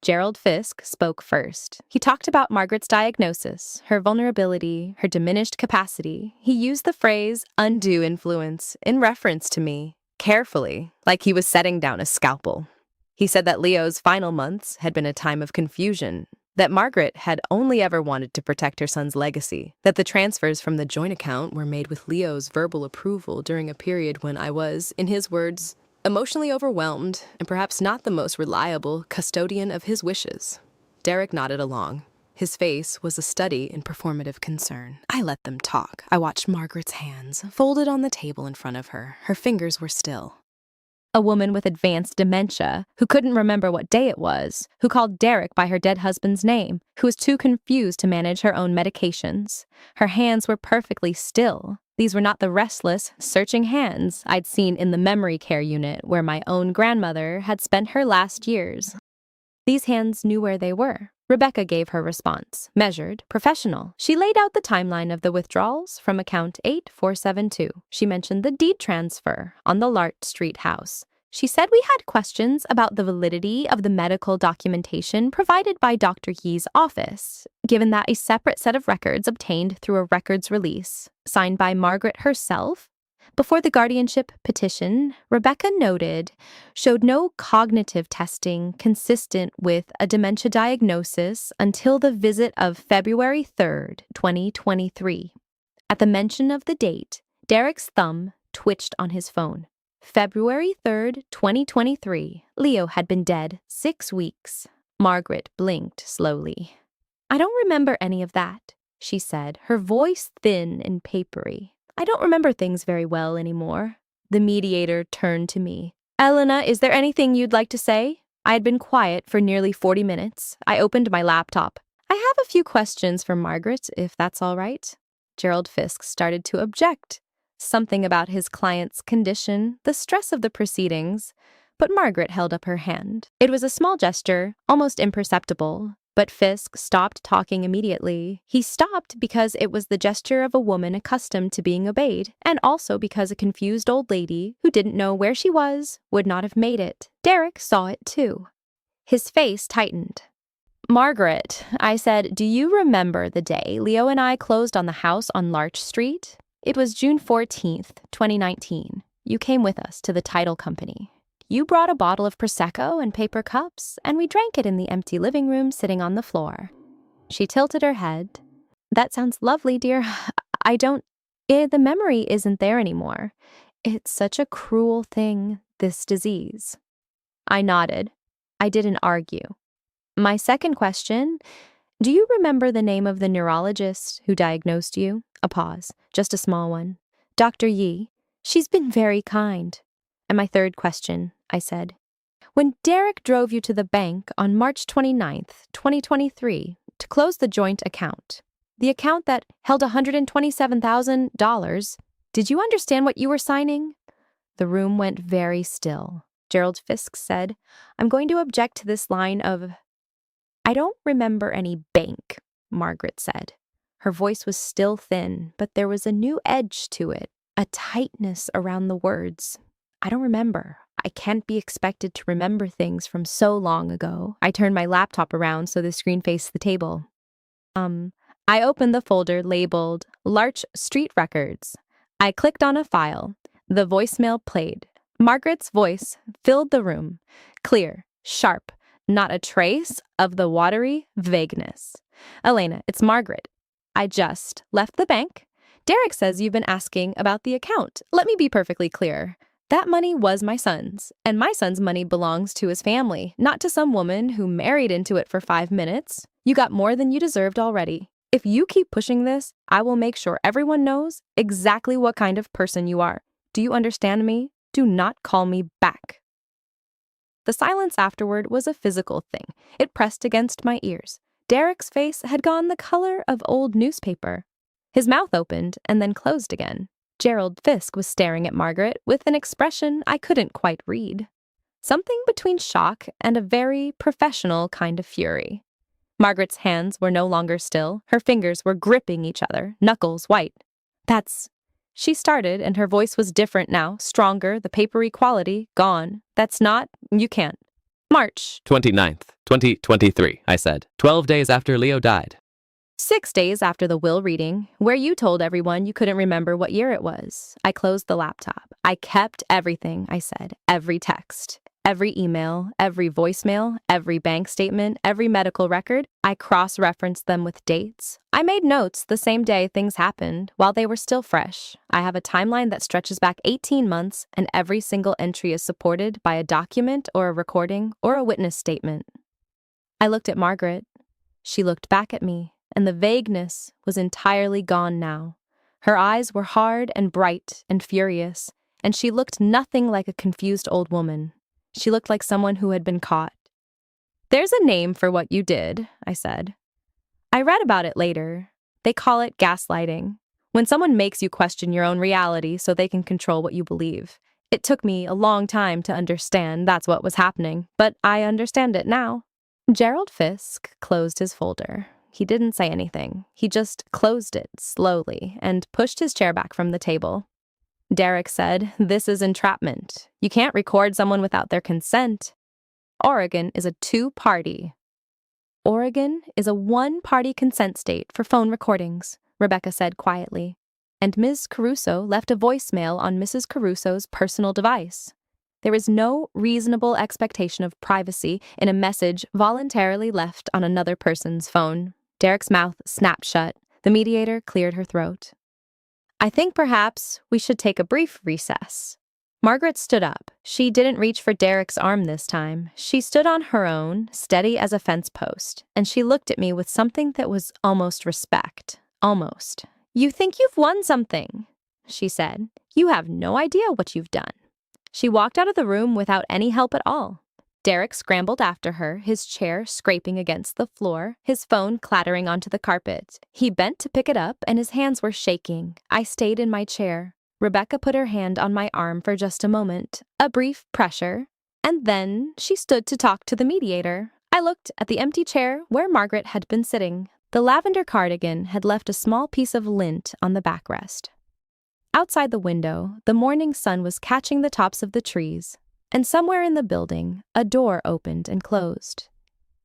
Gerald Fisk spoke first. He talked about Margaret's diagnosis, her vulnerability, her diminished capacity. He used the phrase undue influence in reference to me, carefully, like he was setting down a scalpel. He said that Leo's final months had been a time of confusion, that Margaret had only ever wanted to protect her son's legacy, that the transfers from the joint account were made with Leo's verbal approval during a period when I was, in his words, emotionally overwhelmed and perhaps not the most reliable custodian of his wishes. Derek nodded along. His face was a study in performative concern. I let them talk. I watched Margaret's hands, folded on the table in front of her. Her fingers were still. A woman with advanced dementia, who couldn't remember what day it was, who called Derek by her dead husband's name, who was too confused to manage her own medications. Her hands were perfectly still. These were not the restless, searching hands I'd seen in the memory care unit where my own grandmother had spent her last years. These hands knew where they were. Rebecca gave her response, measured, professional. She laid out the timeline of the withdrawals from account 8472. She mentioned the deed transfer on the Lart Street house. She said we had questions about the validity of the medical documentation provided by Dr. Yee's office, given that a separate set of records obtained through a records release, signed by Margaret herself, before the guardianship petition, Rebecca noted, showed no cognitive testing consistent with a dementia diagnosis until the visit of February 3rd, 2023. At the mention of the date, Derek's thumb twitched on his phone. February 3rd, 2023. Leo had been dead 6 weeks. Margaret blinked slowly. I don't remember any of that, she said, her voice thin and papery. I don't remember things very well anymore. The mediator turned to me. Elena, is there anything you'd like to say? I had been quiet for nearly 40 minutes. I opened my laptop. I have a few questions for Margaret, if that's all right. Gerald Fisk started to object. Something about his client's condition, the stress of the proceedings, but Margaret held up her hand. It was a small gesture, almost imperceptible, but Fisk stopped talking immediately. He stopped because it was the gesture of a woman accustomed to being obeyed, and also because a confused old lady who didn't know where she was would not have made it. Derek saw it too. His face tightened. Margaret, I said, do you remember the day Leo and I closed on the house on Larch Street? It was June 14th, 2019. You came with us to the title company. You brought a bottle of Prosecco and paper cups, and we drank it in the empty living room sitting on the floor. She tilted her head. That sounds lovely, dear. The memory isn't there anymore. It's such a cruel thing, this disease. I nodded. I didn't argue. My second question, do you remember the name of the neurologist who diagnosed you? A pause, just a small one. Dr. Yee. She's been very kind. And my third question, I said, when Derek drove you to the bank on March 29th, 2023, to close the joint account, the account that held $127,000, did you understand what you were signing? The room went very still. Gerald Fisk said, I'm going to object to this line of, I don't remember any bank, Margaret said. Her voice was still thin, but there was a new edge to it, a tightness around the words. I don't remember. I can't be expected to remember things from so long ago. I turned my laptop around so the screen faced the table. I opened the folder labeled Larch Street Records. I clicked on a file. The voicemail played. Margaret's voice filled the room. Clear, sharp, not a trace of the watery vagueness. Elena, it's Margaret. I just left the bank. Derek says you've been asking about the account. Let me be perfectly clear. That money was my son's, and my son's money belongs to his family, not to some woman who married into it for 5 minutes. You got more than you deserved already. If you keep pushing this, I will make sure everyone knows exactly what kind of person you are. Do you understand me? Do not call me back." The silence afterward was a physical thing. It pressed against my ears. Derek's face had gone the color of old newspaper. His mouth opened and then closed again. Gerald Fisk was staring at Margaret with an expression I couldn't quite read. Something between shock and a very professional kind of fury. Margaret's hands were no longer still. Her fingers were gripping each other, knuckles white. She started, and her voice was different now, stronger, the papery quality gone. You can't. March 29th, 2023, I said, 12 days after Leo died. 6 days after the will reading, where you told everyone you couldn't remember what year it was. I closed the laptop. I kept everything I said, every text, every email, every voicemail, every bank statement, every medical record. I cross-referenced them with dates. I made notes the same day things happened, while they were still fresh. I have a timeline that stretches back 18 months, and every single entry is supported by a document or a recording or a witness statement. I looked at Margaret. She looked back at me, and the vagueness was entirely gone now. Her eyes were hard and bright and furious, and she looked nothing like a confused old woman. She looked like someone who had been caught. "There's a name for what you did," I said. "I read about it later. They call it gaslighting. When someone makes you question your own reality so they can control what you believe. It took me a long time to understand that's what was happening, but I understand it now." Gerald Fisk closed his folder. He didn't say anything. He just closed it slowly and pushed his chair back from the table. Derek said, "This is entrapment. You can't record someone without their consent. Oregon is a two-party." "Oregon is a one-party consent state for phone recordings," Rebecca said quietly. And Ms. Caruso left a voicemail on Mrs. Caruso's personal device. There is no reasonable expectation of privacy in a message voluntarily left on another person's phone. Derek's mouth snapped shut. The mediator cleared her throat. "I think perhaps we should take a brief recess." Margaret stood up. She didn't reach for Derek's arm this time. She stood on her own, steady as a fence post, and she looked at me with something that was almost respect. Almost. "You think you've won something," she said. "You have no idea what you've done." She walked out of the room without any help at all. Derek scrambled after her, his chair scraping against the floor, his phone clattering onto the carpet. He bent to pick it up, and his hands were shaking. I stayed in my chair. Rebecca put her hand on my arm for just a moment, a brief pressure, and then she stood to talk to the mediator. I looked at the empty chair where Margaret had been sitting. The lavender cardigan had left a small piece of lint on the backrest. Outside the window, the morning sun was catching the tops of the trees, and somewhere in the building, a door opened and closed.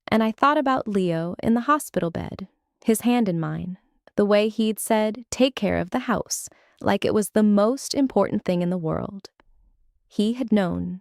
And I thought about Leo in the hospital bed, his hand in mine, the way he'd said, "Take care of the house," like it was the most important thing in the world. He had known.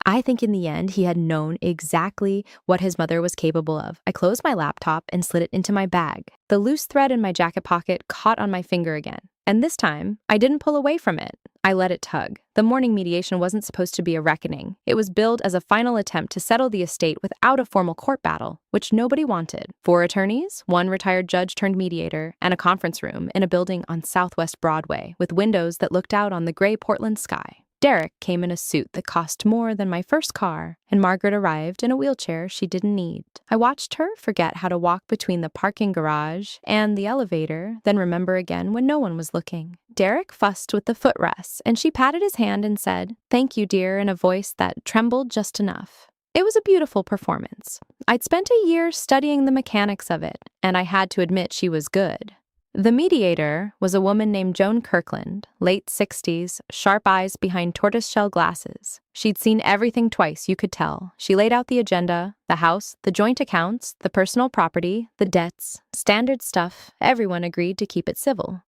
I think in the end, he had known exactly what his mother was capable of. I closed my laptop and slid it into my bag. The loose thread in my jacket pocket caught on my finger again. And this time, I didn't pull away from it. I let it tug. The morning mediation wasn't supposed to be a reckoning. It was billed as a final attempt to settle the estate without a formal court battle, which nobody wanted. 4 attorneys, 1 retired judge turned mediator, and a conference room in a building on Southwest Broadway with windows that looked out on the gray Portland sky. Derek came in a suit that cost more than my first car, and Margaret arrived in a wheelchair she didn't need. I watched her forget how to walk between the parking garage and the elevator, then remember again when no one was looking. Derek fussed with the footrests, and she patted his hand and said, "Thank you, dear," in a voice that trembled just enough. It was a beautiful performance. I'd spent a year studying the mechanics of it, and I had to admit she was good. The mediator was a woman named Joan Kirkland, late 60s, sharp eyes behind tortoiseshell glasses. She'd seen everything twice, you could tell. She laid out the agenda, the house, the joint accounts, the personal property, the debts, standard stuff. Everyone agreed to keep it civil.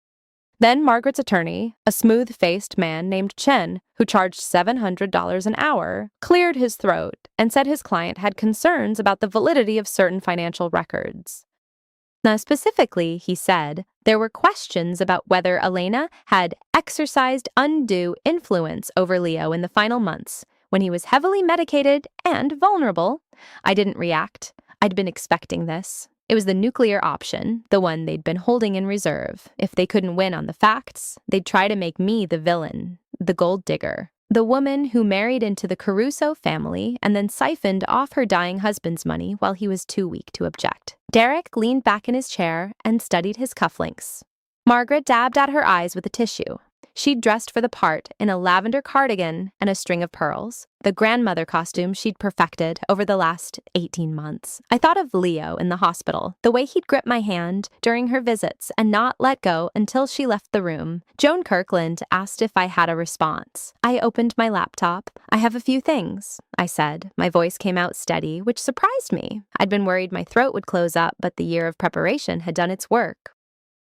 Then Margaret's attorney, a smooth-faced man named Chen, who charged $700 an hour, cleared his throat and said his client had concerns about the validity of certain financial records. Now, specifically, he said, there were questions about whether Elena had exercised undue influence over Leo in the final months, when he was heavily medicated and vulnerable. I didn't react. I'd been expecting this. It was the nuclear option, the one they'd been holding in reserve. If they couldn't win on the facts, they'd try to make me the villain, the gold digger, the woman who married into the Caruso family and then siphoned off her dying husband's money while he was too weak to object. Derek leaned back in his chair and studied his cufflinks. Margaret dabbed at her eyes with a tissue. She'd dressed for the part in a lavender cardigan and a string of pearls, the grandmother costume she'd perfected over the last 18 months. I thought of Leo in the hospital, the way he'd grip my hand during her visits and not let go until she left the room. Joan Kirkland asked if I had a response. I opened my laptop. "I have a few things," I said. My voice came out steady, which surprised me. I'd been worried my throat would close up, but the year of preparation had done its work.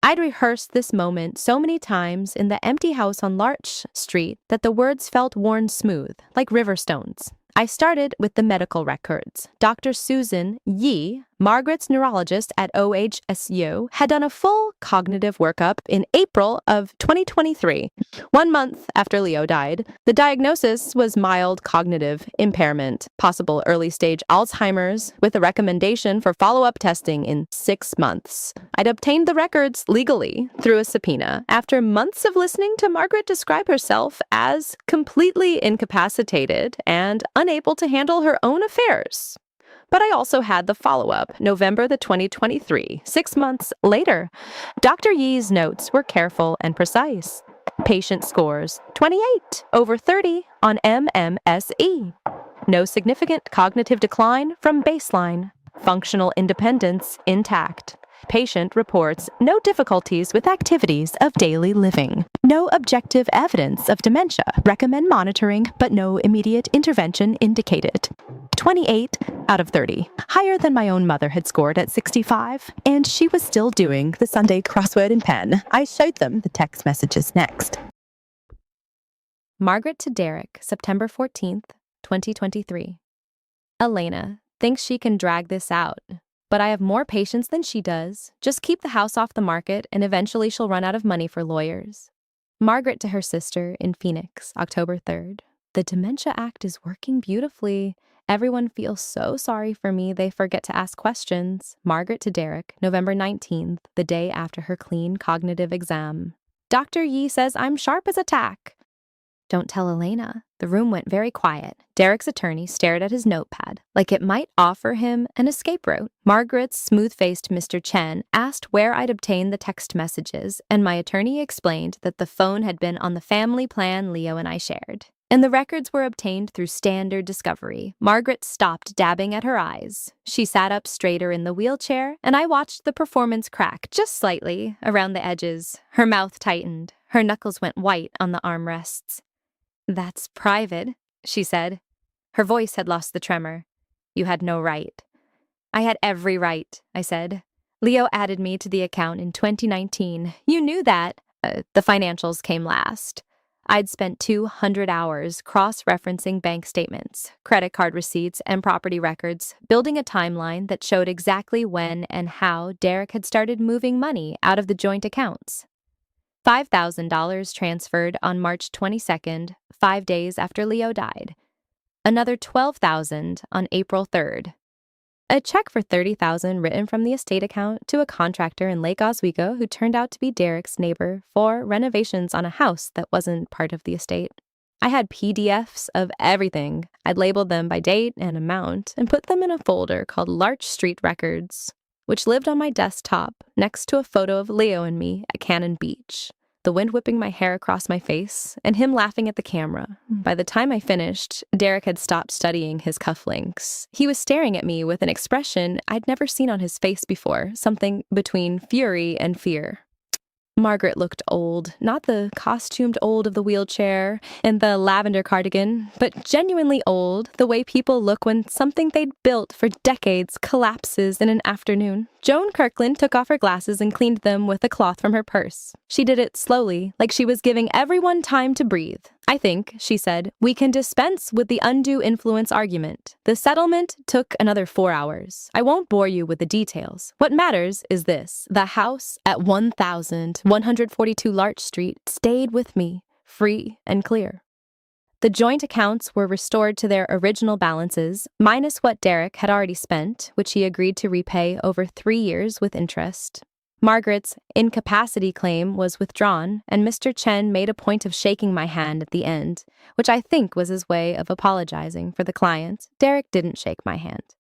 I'd rehearsed this moment so many times in the empty house on Larch Street that the words felt worn smooth, like river stones. I started with the medical records. Dr. Susan Yee, Margaret's neurologist at OHSU, had done a full cognitive workup in April of 2023, 1 month after Leo died. The diagnosis was mild cognitive impairment, possible early-stage Alzheimer's, with a recommendation for follow-up testing in 6 months. I'd obtained the records legally through a subpoena after months of listening to Margaret describe herself as completely incapacitated and unable to handle her own affairs. But I also had the follow-up, November 2023, 6 months later. Dr. Yee's notes were careful and precise. Patient scores 28 over 30 on MMSE. No significant cognitive decline from baseline. Functional independence intact. Patient reports no difficulties with activities of daily living. No objective evidence of dementia. Recommend monitoring, but no immediate intervention indicated. 28 out of 30. Higher than my own mother had scored at 65, and she was still doing the Sunday crossword in pen. I showed them the text messages next. Margaret to Derek, September 14th, 2023. Elena thinks she can drag this out. But I have more patience than she does. Just keep the house off the market, and eventually she'll run out of money for lawyers. Margaret to her sister in Phoenix, October 3rd. The Dementia Act is working beautifully. Everyone feels so sorry for me they forget to ask questions. Margaret to Derek, November 19th, the day after her clean cognitive exam. Dr. Yee says I'm sharp as a tack. Don't tell Elena. The room went very quiet. Derek's attorney stared at his notepad, like it might offer him an escape route. Margaret's smooth-faced Mr. Chen asked where I'd obtained the text messages, and my attorney explained that the phone had been on the family plan Leo and I shared. And the records were obtained through standard discovery. Margaret stopped dabbing at her eyes. She sat up straighter in the wheelchair, and I watched the performance crack just slightly around the edges. Her mouth tightened. Her knuckles went white on the armrests. "That's private," she said. Her voice had lost the tremor. "You had no right." "I had every right," I said. "Leo added me to the account in 2019. You knew that." The financials came last. I'd spent 200 hours cross-referencing bank statements, credit card receipts, and property records, building a timeline that showed exactly when and how Derek had started moving money out of the joint accounts. $5,000 transferred on March 22nd, 5 days after Leo died. Another $12,000 on April 3rd. A check for $30,000 written from the estate account to a contractor in Lake Oswego who turned out to be Derek's neighbor for renovations on a house that wasn't part of the estate. I had PDFs of everything. I'd labeled them by date and amount and put them in a folder called Larch Street Records, which lived on my desktop next to a photo of Leo and me at Cannon Beach, the wind whipping my hair across my face, and him laughing at the camera. By the time I finished, Derek had stopped studying his cufflinks. He was staring at me with an expression I'd never seen on his face before, something between fury and fear. Margaret looked old, not the costumed old of the wheelchair and the lavender cardigan, but genuinely old, the way people look when something they'd built for decades collapses in an afternoon. Joan Kirkland took off her glasses and cleaned them with a cloth from her purse. She did it slowly, like she was giving everyone time to breathe. "I think," she said, "we can dispense with the undue influence argument. The settlement took another 4 hours. I won't bore you with the details. What matters is this. The house at 1142 Larch Street stayed with me, free and clear." The joint accounts were restored to their original balances, minus what Derek had already spent, which he agreed to repay over 3 years with interest. Margaret's incapacity claim was withdrawn, and Mr. Chen made a point of shaking my hand at the end, which I think was his way of apologizing for the client. Derek didn't shake my hand.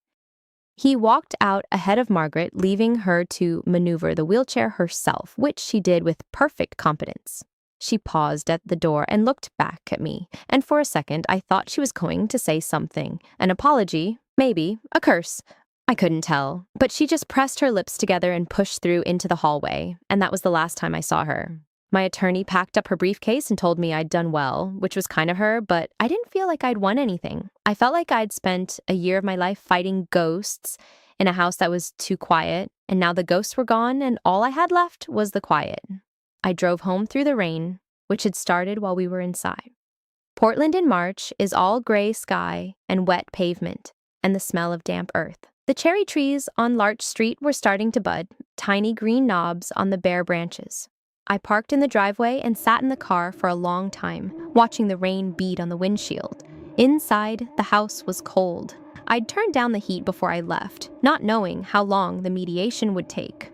He walked out ahead of Margaret, leaving her to maneuver the wheelchair herself, which she did with perfect competence. She paused at the door and looked back at me, and for a second I thought she was going to say something. An apology, maybe, a curse. I couldn't tell, but she just pressed her lips together and pushed through into the hallway, and that was the last time I saw her. My attorney packed up her briefcase and told me I'd done well, which was kind of her, but I didn't feel like I'd won anything. I felt like I'd spent a year of my life fighting ghosts in a house that was too quiet, and now the ghosts were gone and all I had left was the quiet. I drove home through the rain, which had started while we were inside. Portland in March is all gray sky and wet pavement and the smell of damp earth. The cherry trees on Larch Street were starting to bud, tiny green knobs on the bare branches. I parked in the driveway and sat in the car for a long time, watching the rain beat on the windshield. Inside, the house was cold. I'd turned down the heat before I left, not knowing how long the mediation would take.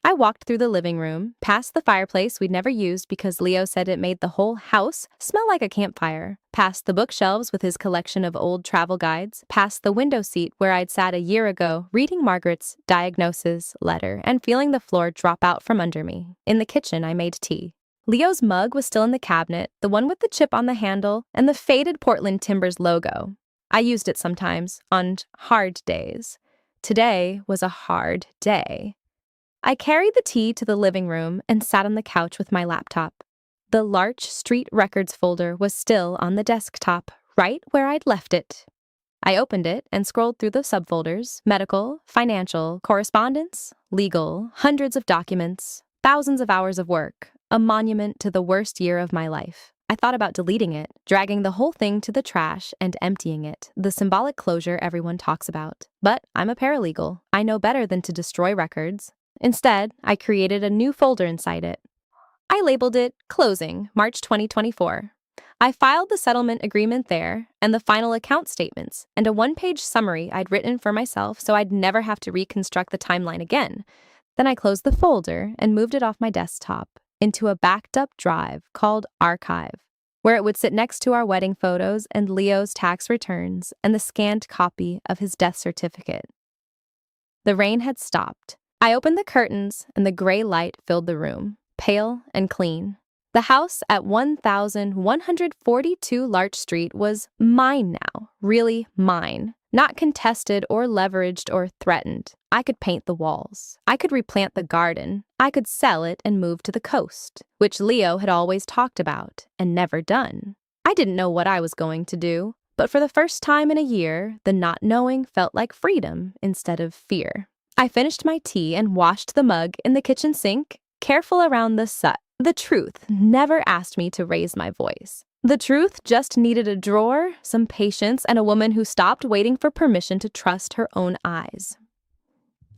I walked through the living room, past the fireplace we'd never used because Leo said it made the whole house smell like a campfire, past the bookshelves with his collection of old travel guides, past the window seat where I'd sat a year ago reading Margaret's diagnosis letter and feeling the floor drop out from under me. In the kitchen, I made tea. Leo's mug was still in the cabinet, the one with the chip on the handle and the faded Portland Timbers logo. I used it sometimes, on hard days. Today was a hard day. I carried the tea to the living room and sat on the couch with my laptop. The Larch Street Records folder was still on the desktop, right where I'd left it. I opened it and scrolled through the subfolders: medical, financial, correspondence, legal, hundreds of documents, thousands of hours of work, a monument to the worst year of my life. I thought about deleting it, dragging the whole thing to the trash and emptying it, the symbolic closure everyone talks about. But I'm a paralegal. I know better than to destroy records. Instead, I created a new folder inside it. I labeled it Closing, March 2024. I filed the settlement agreement there and the final account statements and a one-page summary I'd written for myself so I'd never have to reconstruct the timeline again. Then I closed the folder and moved it off my desktop into a backed-up drive called Archive, where it would sit next to our wedding photos and Leo's tax returns and the scanned copy of his death certificate. The rain had stopped. I opened the curtains, and the gray light filled the room, pale and clean. The house at 1142 Larch Street was mine now, really mine. Not contested or leveraged or threatened. I could paint the walls. I could replant the garden. I could sell it and move to the coast, which Leo had always talked about and never done. I didn't know what I was going to do, but for the first time in a year, the not knowing felt like freedom instead of fear. I finished my tea and washed the mug in the kitchen sink, careful around the soot. The truth never asked me to raise my voice. The truth just needed a drawer, some patience, and a woman who stopped waiting for permission to trust her own eyes.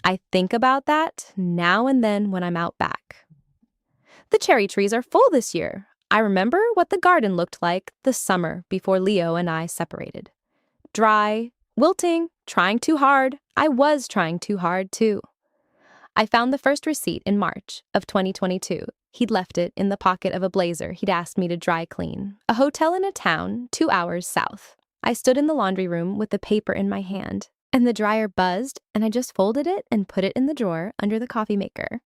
I think about that now and then when I'm out back. The cherry trees are full this year. I remember what the garden looked like the summer before Leo and I separated. Dry, wilting, trying too hard. I was trying too hard, too. I found the first receipt in March of 2022. He'd left it in the pocket of a blazer he'd asked me to dry clean. A hotel in a town 2 hours south. I stood in the laundry room with the paper in my hand, and the dryer buzzed, and I just folded it and put it in the drawer under the coffee maker.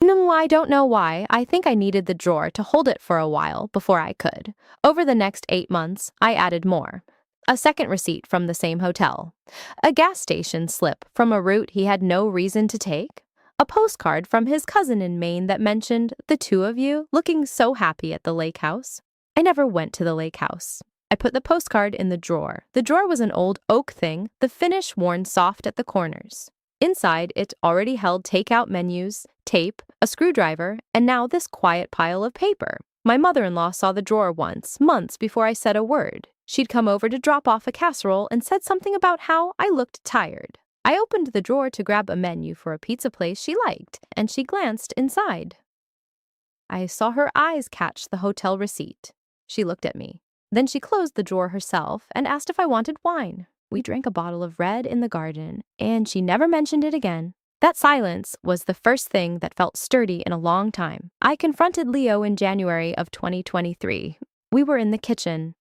No, I don't know why. I think I needed the drawer to hold it for a while before I could. Over the next 8 months, I added more. A second receipt from the same hotel. A gas station slip from a route he had no reason to take. A postcard from his cousin in Maine that mentioned the two of you looking so happy at the lake house. I never went to the lake house. I put the postcard in the drawer. The drawer was an old oak thing, the finish worn soft at the corners. Inside, it already held takeout menus, tape, a screwdriver, and now this quiet pile of paper. My mother-in-law saw the drawer once, months before I said a word. She'd come over to drop off a casserole and said something about how I looked tired. I opened the drawer to grab a menu for a pizza place she liked, and she glanced inside. I saw her eyes catch the hotel receipt. She looked at me. Then she closed the drawer herself and asked if I wanted wine. We drank a bottle of red in the garden, and she never mentioned it again. That silence was the first thing that felt sturdy in a long time. I confronted Leo in January of 2023. We were in the kitchen.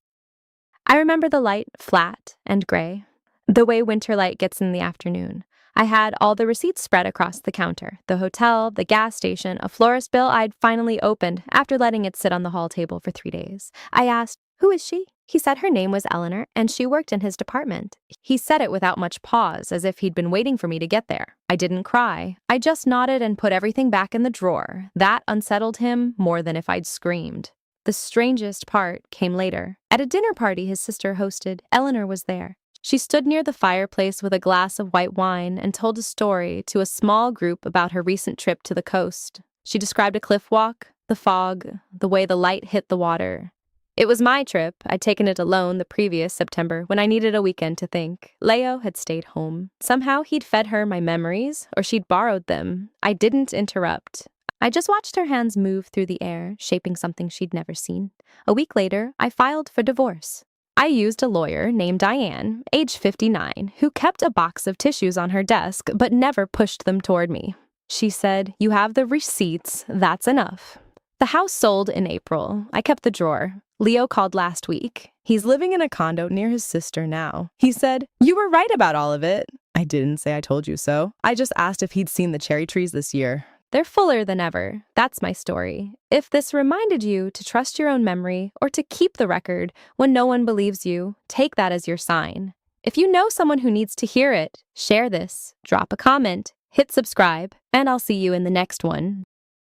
I remember the light, flat and gray, the way winter light gets in the afternoon. I had all the receipts spread across the counter, the hotel, the gas station, a florist bill I'd finally opened after letting it sit on the hall table for 3 days. I asked, "Who is she?" He said her name was Eleanor, and she worked in his department. He said it without much pause, as if he'd been waiting for me to get there. I didn't cry. I just nodded and put everything back in the drawer. That unsettled him more than if I'd screamed. The strangest part came later. At a dinner party his sister hosted, Eleanor was there. She stood near the fireplace with a glass of white wine and told a story to a small group about her recent trip to the coast. She described a cliff walk, the fog, the way the light hit the water. It was my trip. I'd taken it alone the previous September when I needed a weekend to think. Leo had stayed home. Somehow he'd fed her my memories, or she'd borrowed them. I didn't interrupt. I just watched her hands move through the air, shaping something she'd never seen. A week later, I filed for divorce. I used a lawyer named Diane, age 59, who kept a box of tissues on her desk but never pushed them toward me. She said, "You have the receipts, that's enough." The house sold in April. I kept the drawer. Leo called last week. He's living in a condo near his sister now. He said, "You were right about all of it." I didn't say I told you so. I just asked if he'd seen the cherry trees this year. They're fuller than ever. That's my story. If this reminded you to trust your own memory or to keep the record when no one believes you, take that as your sign. If you know someone who needs to hear it, share this, drop a comment, hit subscribe, and I'll see you in the next one.